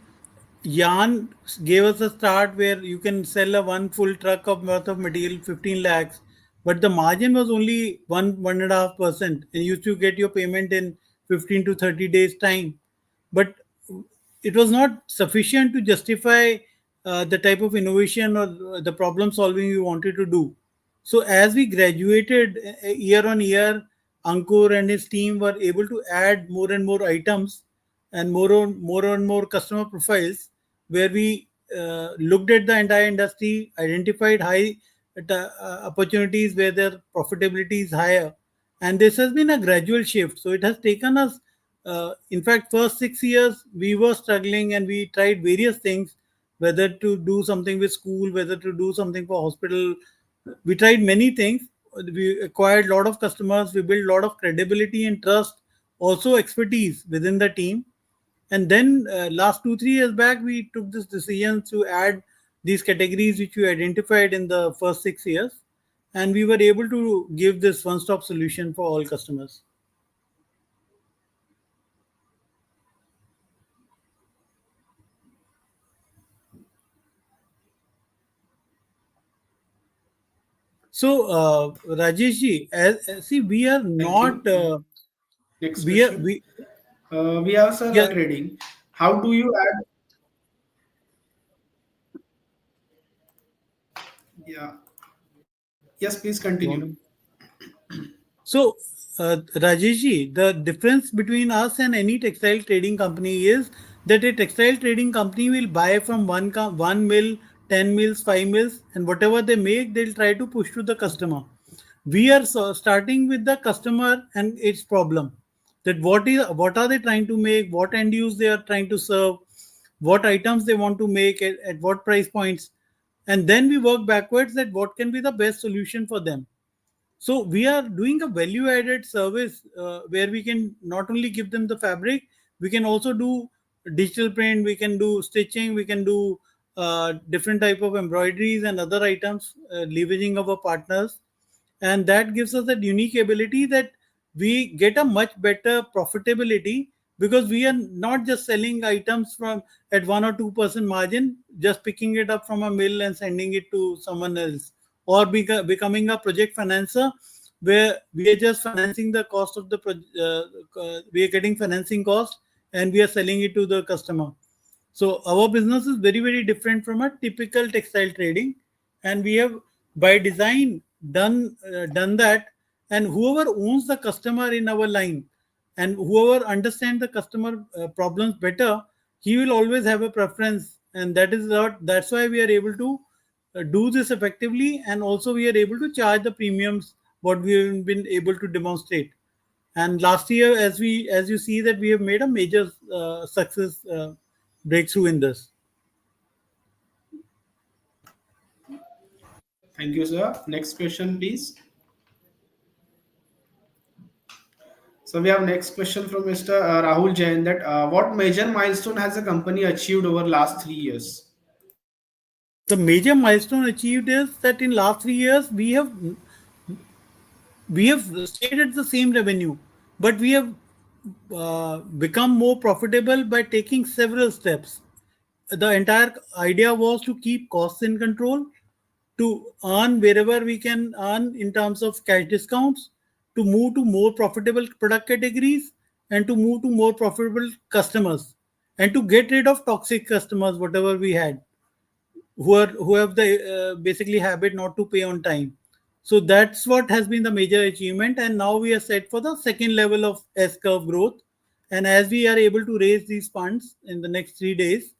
Yarn gave us a start where you can sell a one full truck of worth of material 15 lakhs, but the margin was only 1.5%, and you used to get your payment in 15 to 30 days time. But it was not sufficient to justify the type of innovation or the problem solving we wanted to do. So as we graduated year on year, Ankur and his team were able to add more and more items and more and more customer profiles, where we looked at the entire industry, identified high opportunities where their profitability is higher, and this has been a gradual shift. So it has taken us In fact, first 6 years we were struggling and we tried various things, whether to do something with school, whether to do something for hospital. We tried many things. We acquired a lot of customers. We built a lot of credibility and trust, also expertise within the team. And then last 2 3 years back, we took this decision to add these categories which we identified in the first 6 years, and we were able to give this one-stop solution for all customers. So, Rajesh ji, see, we are Thank not, you. Next we are, question. We have sir yeah, trading. How do you add? Yeah. Yes, please continue. so, Rajesh ji, the difference between us and any textile trading company is that a textile trading company will buy from one mill, 10 mills, 5 mills, and whatever they make, they'll try to push to the customer. We are starting with the customer and its problem. That what are they trying to make, what end use they are trying to serve, what items they want to make at what price points, and then we work backwards at what can be the best solution for them. So we are doing a value added service where we can not only give them the fabric, we can also do digital print, we can do stitching, we can do different type of embroideries and other items, leveraging our partners. And that gives us that unique ability that we get a much better profitability, because we are not just selling items from at 1 or 2% margin, just picking it up from a mill and sending it to someone else, or becoming a project financer where we are just financing the cost of the we are getting financing cost and we are selling it to the customer. So our business is very, very different from a typical textile trading, and we have by design done that. And whoever owns the customer in our line, and whoever understands the customer problems better, he will always have a preference, and that's why we are able to do this effectively, and also we are able to charge the premiums what we have been able to demonstrate. And last year, as you see that we have made a major success breakthrough in this. Thank you, sir. Next question, please. So we have next question from Mr. Rahul Jain that what major milestone has the company achieved over last 3 years? The major milestone achieved is that in last 3 years we have stayed at the same revenue, but we have become more profitable by taking several steps. The entire idea was to keep costs in control, to earn wherever we can earn in terms of cash discounts, to move to more profitable product categories, and to move to more profitable customers, and to get rid of toxic customers, whatever we had, who have the basically habit not to pay on time. So that's what has been the major achievement, and now we are set for the second level of S curve growth. And as we are able to raise these funds in the next 3 days,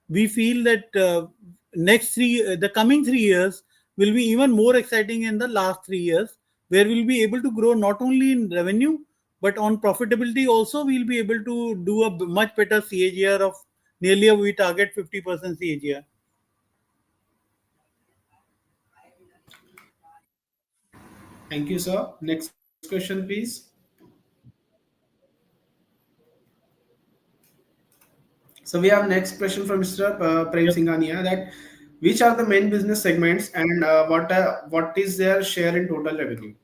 we feel that the coming 3 years will be even more exciting in the last 3 years, where we'll be able to grow not only in revenue but on profitability also. We'll be able to do a much better CAGR of nearly we target 50% CAGR. Thank you, sir. Next question, please. So we have next question from Mr. Prem Yep. Singhania that which are the main business segments and what is their share in total revenue?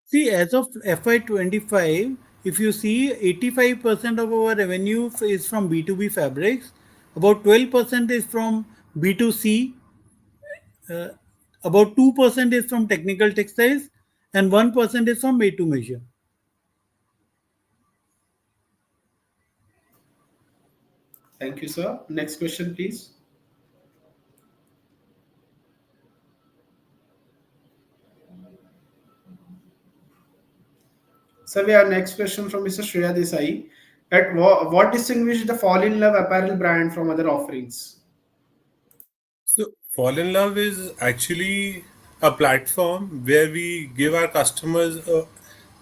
See, as of FY25, if you see, 85% of our revenue is from B2B fabrics, about 12% is from B2C, uh, about 2% is from technical textiles, and 1% is from made to measure. Thank you, sir. Next question, please. So we have next question from Mr. Shreya Desai. At what distinguishes the Fall in Love apparel brand from other offerings? So, Fall in Love is actually a platform where we give our customers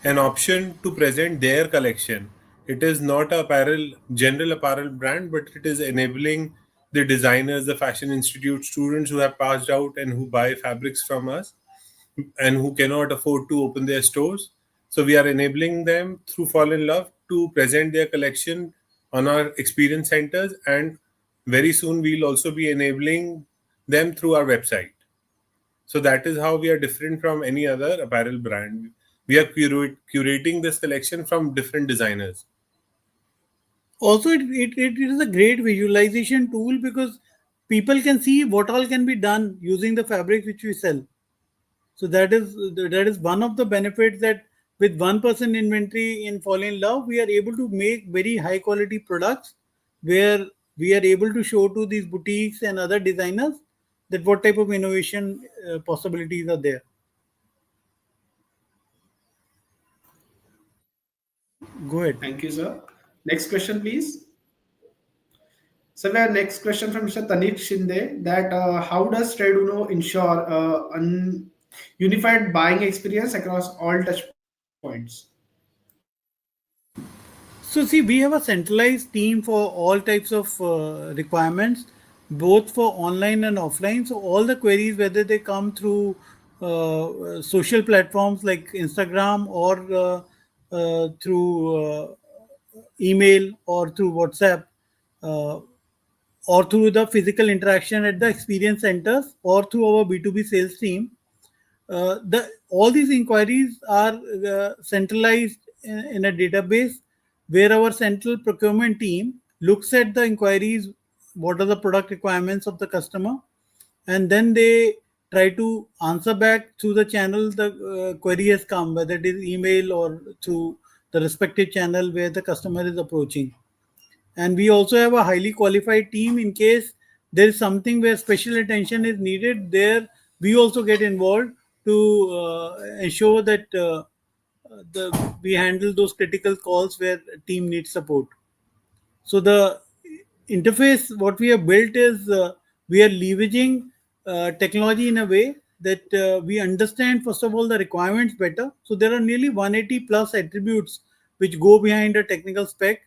an option to present their collection It is not a general apparel brand, but it is enabling the designers, the fashion institute students who have passed out and who buy fabrics from us and who cannot afford to open their stores. So we are enabling them through Fall in Love to present their collection on our experience centers, and very soon we'll also be enabling them through our website. So that is how we are different from any other apparel brand. We are curating this collection from different designers. Also, it is a great visualization tool because people can see what all can be done using the fabric which we sell. So that is one of the benefits, that with 1% inventory in Fall in Love, we are able to make very high quality products where we are able to show to these boutiques and other designers that what type of innovation possibilities are there. Go ahead. Thank you, sir. Next question, please. So we have next question from Mr. Tanik Shinde, that how does TradeUno ensure unified buying experience across all touch points? So see, we have a centralized team for all types of requirements, both for online and offline. So all the queries, whether they come through social platforms like Instagram or through email or through WhatsApp, uh, or through the physical interaction at the experience centers or through our B2B sales team, the all these inquiries are centralized in a database where our central procurement team looks at the inquiries, what are the product requirements of the customer, and then they try to answer back through the channel the query has come, whether it is email or through the respective channel where the customer is approaching. And we also have a highly qualified team in case there is something where special attention is needed. There we also get involved to ensure that we handle those critical calls where team needs support. So the interface what we have built is we are leveraging technology in a way that we understand first of all the requirements better. So there are nearly 180 plus attributes which go behind a technical spec.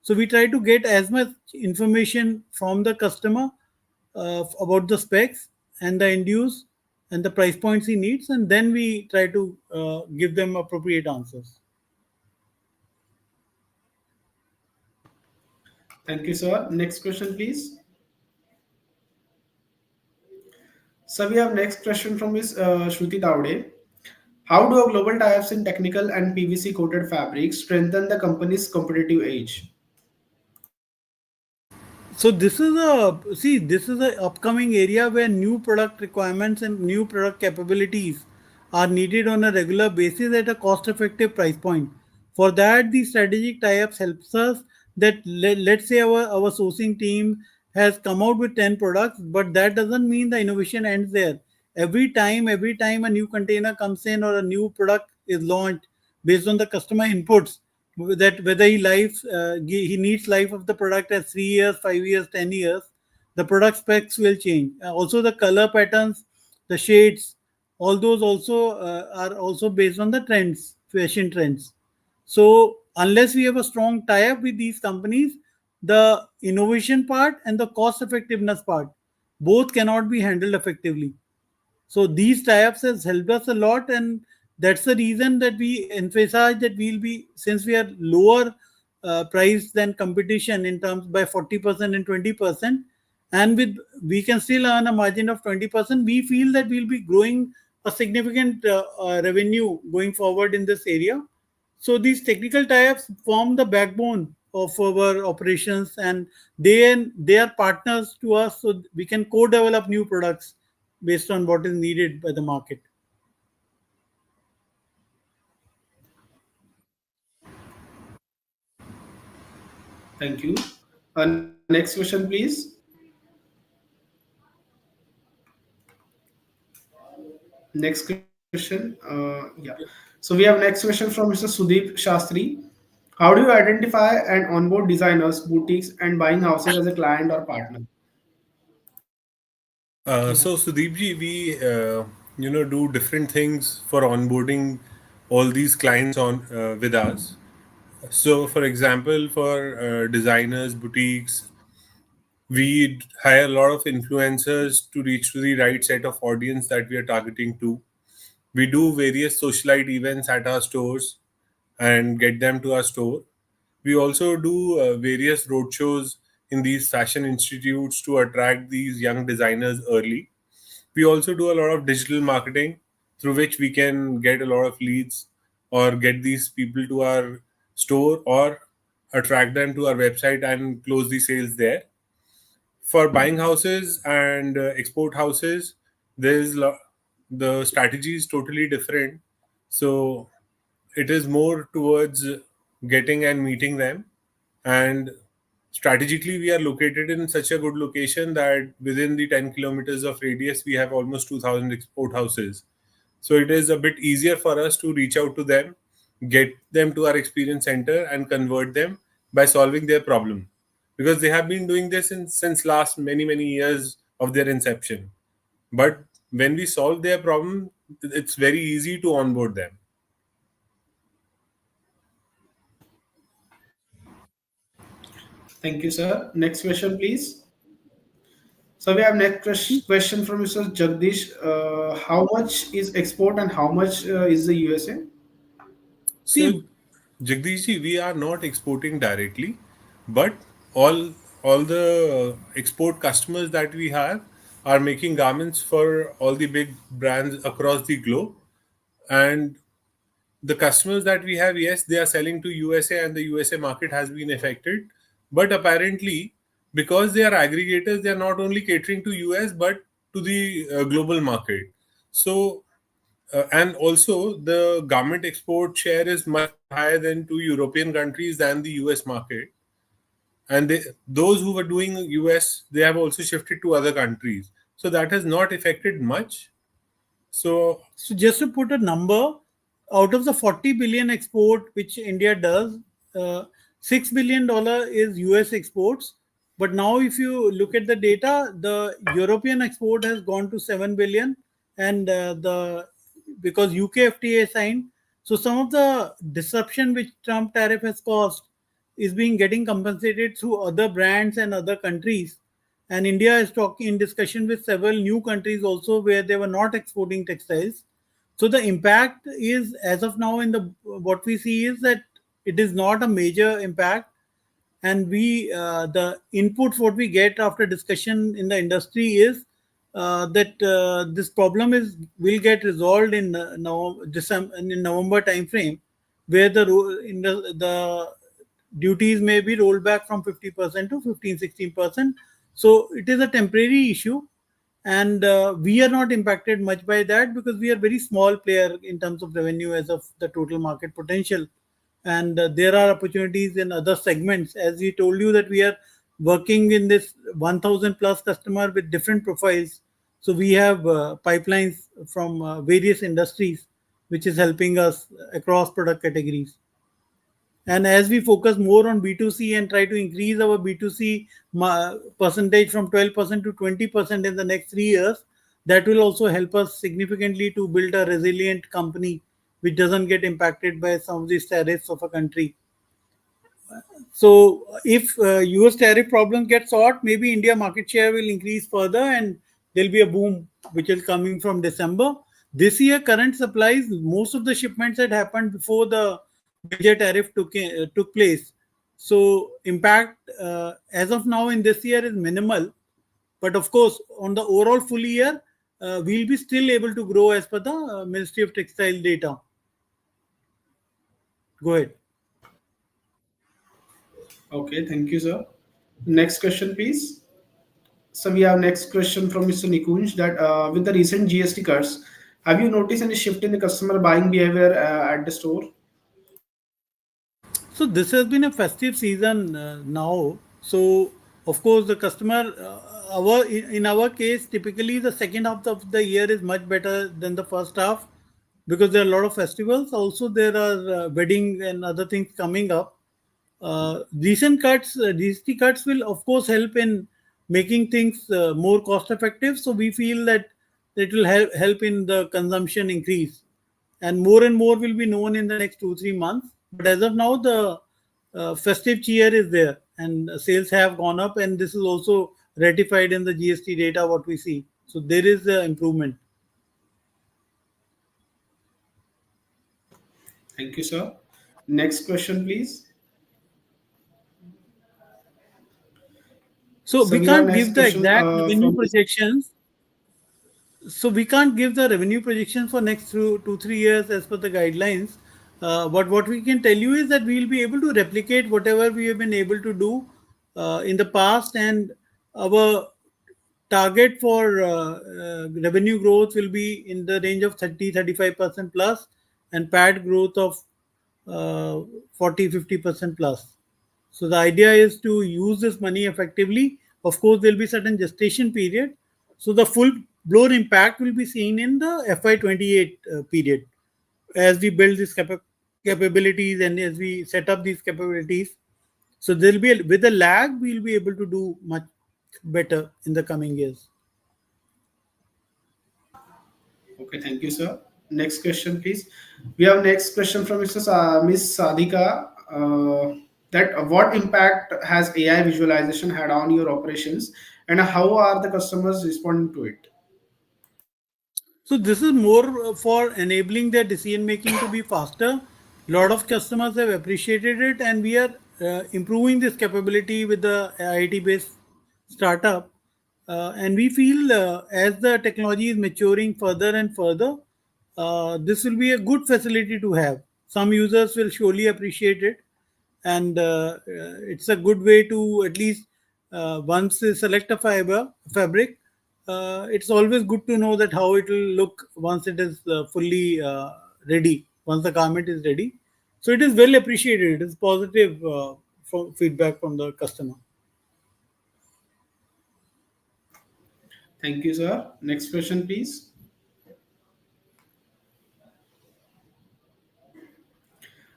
So we try to get as much information from the customer about the specs and the end use and the price points he needs, and then we try to give them appropriate answers. Thank you, sir. Next question, please. So we have next question from Ms. Shruti Taude. How do global tie-ups in technical and PVC coated fabrics strengthen the company's competitive edge? So this is a upcoming area where new product requirements and new product capabilities are needed on a regular basis at a cost effective price point. For that, the strategic tie-ups helps us that let's say our sourcing team has come out with 10 products, but that doesn't mean the innovation ends there. Every time a new container comes in or a new product is launched based on the customer inputs, that whether he needs life of the product as 3 years, 5 years, 10 years, the product specs will change. Also, the color patterns, the shades, all those also are also based on the trends, fashion trends. So unless we have a strong tie-up with these companies, the innovation part and the cost effectiveness part both cannot be handled effectively. So these tie-ups has helped us a lot, and that's the reason that we emphasize that we'll be, since we are lower price than competition in terms by 40% and 20%, and with we can still earn a margin of 20%. We feel that we'll be growing a significant revenue going forward in this area. So these technical tie-ups form the backbone of our operations, and they are partners to us, so we can co-develop new products based on what is needed by the market. Thank you. Next question, please. Next question. Yeah. So we have next question from Mr. Sudeep Shastri. How do you identify and onboard designers, boutiques, and buying houses as a client or partner? So Sudeepji, we do different things for onboarding all these clients on with us. So, for example, for designers, boutiques, we hire a lot of influencers to reach to the right set of audience that we are targeting to. We do various socialite events at our stores and get them to our store. We also do various roadshows in these fashion institutes to attract these young designers early. We also do a lot of digital marketing through which we can get a lot of leads or get these people to our store or attract them to our website and close the sales there. For buying houses and export houses, the strategy is totally different. So it is more towards getting and meeting them, and strategically we are located in such a good location that within the 10 kilometers of radius we have almost 2000 export houses. So it is a bit easier for us to reach out to them, get them to our experience center and convert them by solving their problem, because they have been doing this since last many years of their inception. But when we solve their problem, it's very easy to onboard them. Thank you, sir. Next question, please. So we have question from Mr. Jagdish. How much is export and how much is the USA? So, See, Jagdishji, we are not exporting directly, but all the export customers that we have are making garments for all the big brands across the globe. And the customers that we have, yes, they are selling to USA and the USA market has been affected. But apparently, because they are aggregators, they are not only catering to US but to the global market. So and also, the garment export share is much higher than to European countries than the US market. And those who were doing US, they have also shifted to other countries. So that has not affected much. So so just to put a number, out of the 40 billion export which India does, $6 billion is US exports. But now, if you look at the data, the European export has gone to 7 billion, and the because UK FTA signed, so some of the disruption which Trump tariff has caused is being getting compensated through other brands and other countries. And India is talking in discussion with several new countries also where they were not exporting textiles. So the impact is, as of now, in the what we see is that it is not a major impact, and we the inputs what we get after discussion in the industry is that this problem is will get resolved in December, in November time frame, where the duties may be rolled back from 50% to 15-16%. So it is a temporary issue, and we are not impacted much by that because we are very small player in terms of revenue as of the total market potential. And there are opportunities in other segments, as we told you that we are working in this 1000 plus customer with different profiles. So we have pipelines from various industries which is helping us across product categories. And as we focus more on B2C and try to increase our B2C percentage from 12% to 20% in the next 3 years, that will also help us significantly to build a resilient company which doesn't get impacted by some of these tariffs of a country. So if US tariff problems get solved, maybe India market share will increase further and there'll be a boom which is coming from December. This year, current supplies, most of the shipments had happened before the major tariff took place. So impact as of now in this year is minimal. But of course, on the overall full year, we'll be still able to grow as per the Ministry of Textile data. Go ahead. Okay, thank you, sir. Next question, please. So we have next question from Mr. Nikunj that with the recent GST cuts, have you noticed any shift in the customer buying behavior at the store? So this has been a festive season now. So of course the customer, our in our case, typically the second half of the year is much better than the first half because there are a lot of festivals. Also there are wedding and other things coming up. Recent cuts, GST cuts will of course help in making things more cost effective. So we feel that it will help in the consumption increase, and more will be known in the next 2-3 months. But as of now, the festive cheer is there, and sales have gone up, and this is also ratified in the GST data what we see. So there is improvement. Thank you, sir. Next question, please. So So we we have can't next give the question exact revenue from projections. So we can't give the revenue projections for next 2 3 years as per the guidelines. But what we can tell you is that we will be able to replicate whatever we have been able to do in the past, and our target for revenue growth will be in the range of 30-35% plus, and PAT growth of 40-50% plus. So the idea is to use this money effectively. Of course, there will be certain gestation period. So the full blown impact will be seen in the FY28 period as we build these capabilities and as we set up these capabilities. So there will be with a lag, we will be able to do much better in the coming years. Okay, thank you, sir. Next question, please. We have next question from Miss Sadhika. That what impact has AI visualization had on your operations, and how are the customers responding to it? So this is more for enabling their decision making to be faster. A lot of customers have appreciated it, and we are improving this capability with the IIT based startup. And we feel as the technology is maturing further and further, this will be a good facility to have. Some users will surely appreciate it, and it's a good way to at least once they select a fabric, it's always good to know that how it will look once it is fully ready, once the garment is ready. So it is well appreciated. It is positive from feedback from the customer. Thank you, sir. Next question, please.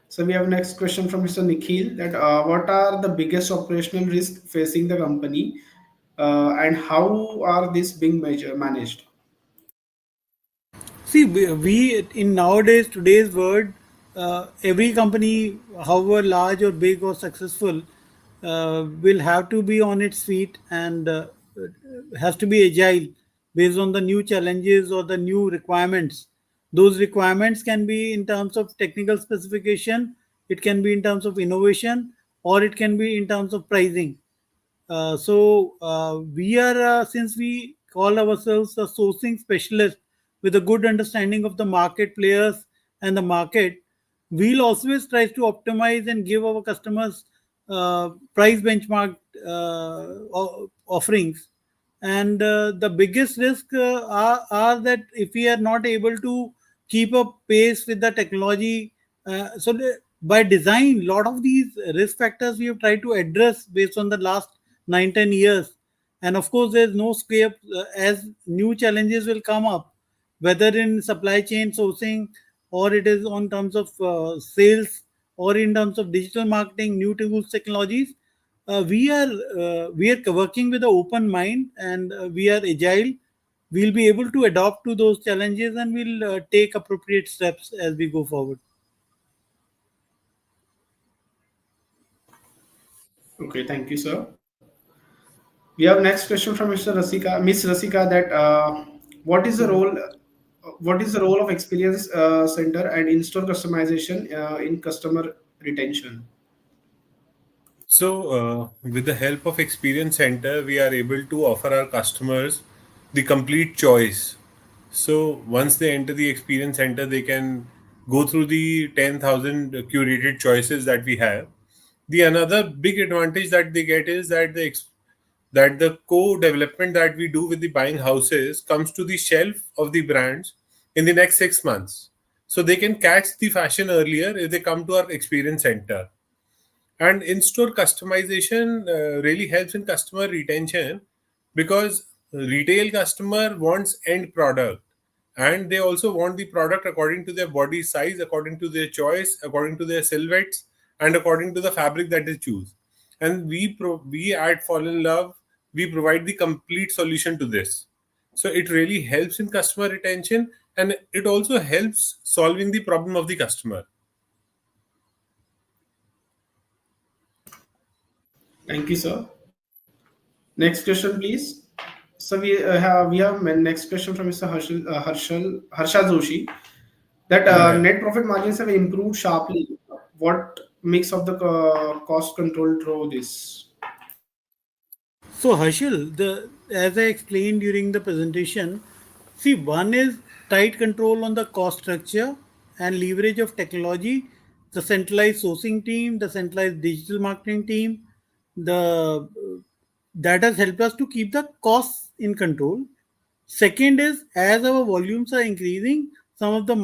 So we have next question from Mr. Nikhil. That what are the biggest operational risks facing the company, and how are these being managed? See, we in nowadays today's world, every company, however large or big or successful, will have to be on its feet, and has to be agile based on the new challenges or the new requirements. Those requirements can be in terms of technical specification, it can be in terms of innovation, or it can be in terms of pricing. So we are, since we call ourselves a sourcing specialist with a good understanding of the market players and the market, we'll always try to optimize and give our customers price benchmark offerings. And the biggest risk are that if we are not able to keep up pace with the technology, by design, a lot of these risk factors we have tried to address based on the last 9-10 years. And of course, there's no scope as new challenges will come up, whether in supply chain sourcing, or it is on terms of sales, or in terms of digital marketing, new tools, technologies. We are working with an open mind, and we are agile. We'll be able to adapt to those challenges, and we'll take appropriate steps as we go forward. Okay, thank you, sir. We have next question from Mr. Rasika, Miss Rasika. That what is the role? What is the role of experience center and in-store customization in customer retention? So, with the help of Experience Center, we are able to offer our customers the complete choice. So, once they enter the Experience Center, they can go through the 10,000 curated choices that we have. The another big advantage that they get is that the co-development that we do with the buying houses comes to the shelf of the brands in the next 6 months. So they can catch the fashion earlier if they come to our Experience Center. And in-store customization really helps in customer retention, because retail customer wants end product, and they also want the product according to their body size, according to their choice, according to their silhouettes, and according to the fabric that they choose. And we at Fall in Love, we provide the complete solution to this. So it really helps in customer retention, and it also helps solving the problem of the customer. Thank you, sir. Next question, please. So we have next question from Mr. Harsha Joshi. That Yeah. net profit margins have improved sharply. What mix of the cost control drove this? So Harshil, as I explained during the presentation, see, one is tight control on the cost structure and leverage of technology, the centralized sourcing team, the centralized digital marketing team, the that has helped us to keep the costs in control. Second is, as our volumes are increasing, some of the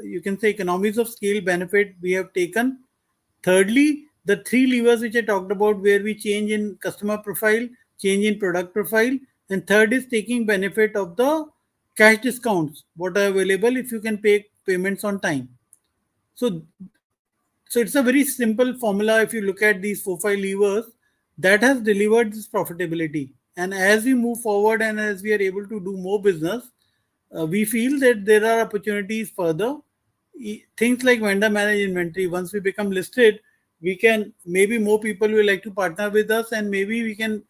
you can say economies of scale benefit we have taken. Thirdly, the three levers which I talked about, where we change in customer profile, change in product profile, and third is taking benefit of the cash discounts what are available if you can pay payments on time. So so it's a very simple formula. If you look at these 4 5 levers, that has delivered this profitability. And as we move forward and as we are able to do more business, we feel that there are opportunities further. Things like vendor managed inventory. Once we become listed, we can, maybe more people will like to partner with us, and maybe we can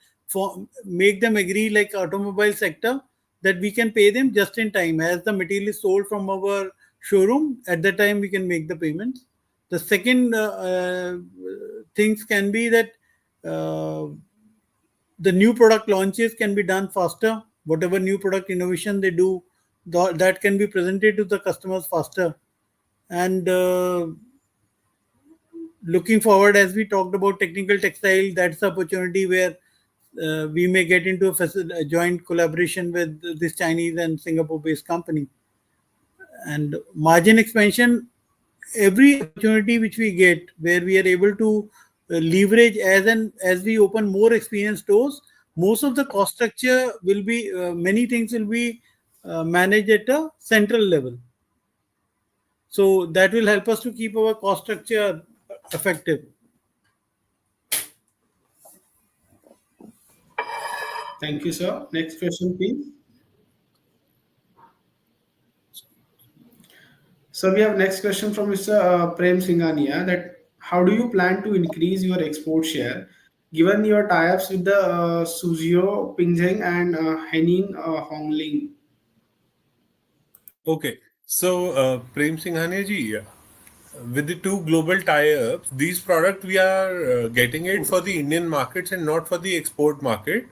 make them agree, like automobile sector, that we can pay them just in time as the material is sold from our showroom. At the time, we can make the payments. The second things can be that uh, the new product launches can be done faster. Whatever new product innovation they do, that can be presented to the customers faster. And looking forward, as we talked about technical textile, that's the opportunity where we may get into a joint collaboration with this Chinese and Singapore based company. And margin expansion, every opportunity which we get where we are able to leverage, as we open more experience stores, most of the cost structure will be, many things will be managed at a central level. So that will help us to keep our cost structure effective. Thank you, sir. Next question, please. So we have next question from Mr. Prem Singhania, that how do you plan to increase your export share given your tie-ups with the Suzhou, Pingzheng and Henin Hongling? Okay. So, Prem Singhania ji, yeah, with the two global tie-ups, these products we are getting it for the Indian markets and not for the export market.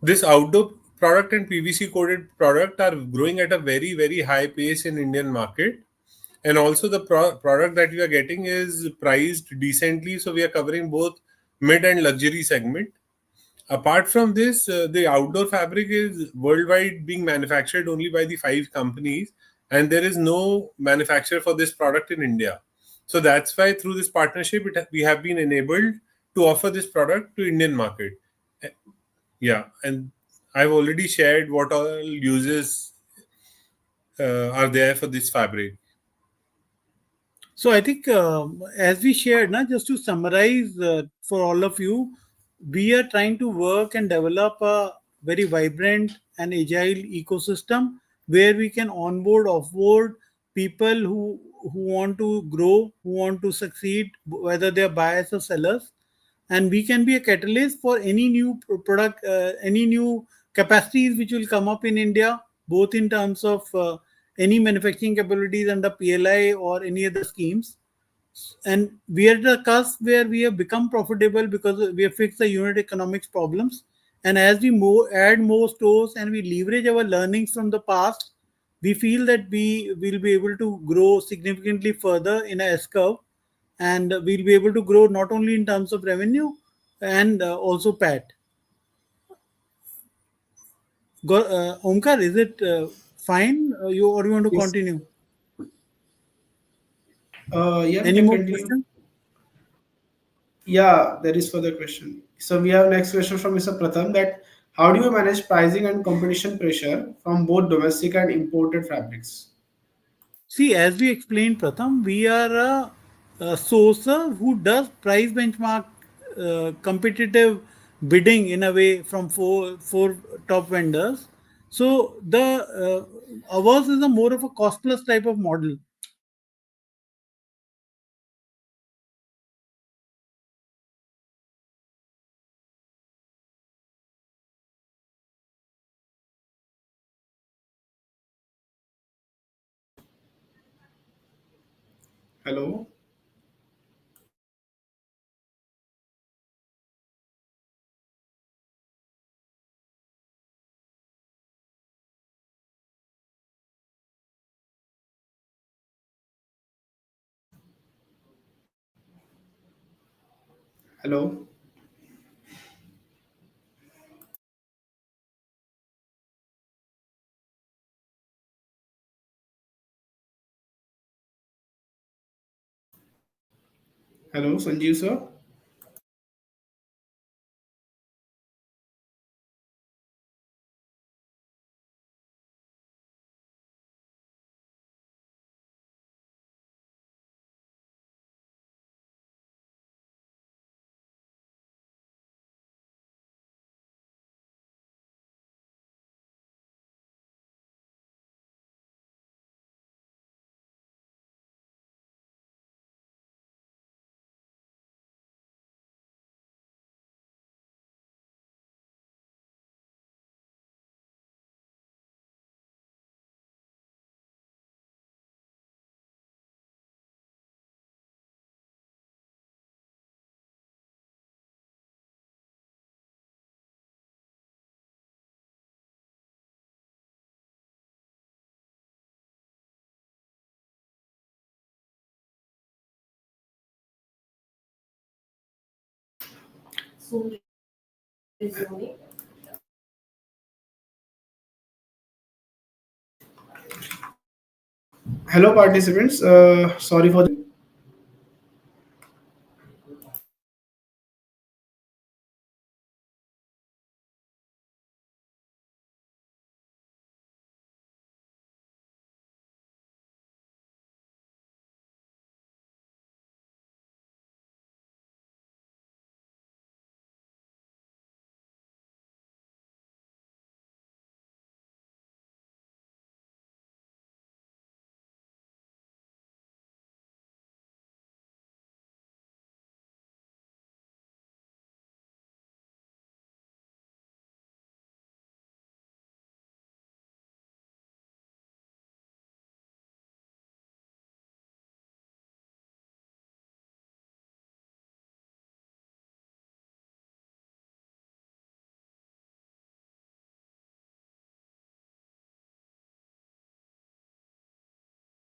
This outdoor product and PVC coated product are growing at a very very high pace in Indian market, and also the product that we are getting is priced decently, so we are covering both mid and luxury segment. Apart from this, the outdoor fabric is worldwide being manufactured only by the 5 companies, and there is no manufacturer for this product in India. So that's why through this partnership, we have been enabled to offer this product to Indian market. Yeah, and I've already shared what all uses are there for this fabric. So I think, as we shared, just to summarize for all of you, we are trying to work and develop a very vibrant and agile ecosystem where we can onboard, offboard people who want to grow, who want to succeed, whether they are buyers or sellers, and we can be a catalyst for any new product, any new capacities which will come up in India, both in terms of any manufacturing capabilities under PLI or any other schemes. And we are at a cusp where we have become profitable because we have fixed the unit economics problems. And as we add more stores and we leverage our learnings from the past, we feel that we will be able to grow significantly further in a S curve, and we'll be able to grow not only in terms of revenue and also PAT. Omkar, is it fine? You or you want to Yes. continue? Yeah, we Any can more continue. questions? Yeah, there is further question. So we have next question from Mr. Pratham, that how do you manage pricing and competition pressure from both domestic and imported fabrics? See, as we explained, Pratham, we are a sourcer who does price benchmark, competitive bidding in a way from four top vendors. So the ours is a more of a cost plus type of model. Hello. Hello. Hello, Sanjeev sir. Hello, participants. Sorry for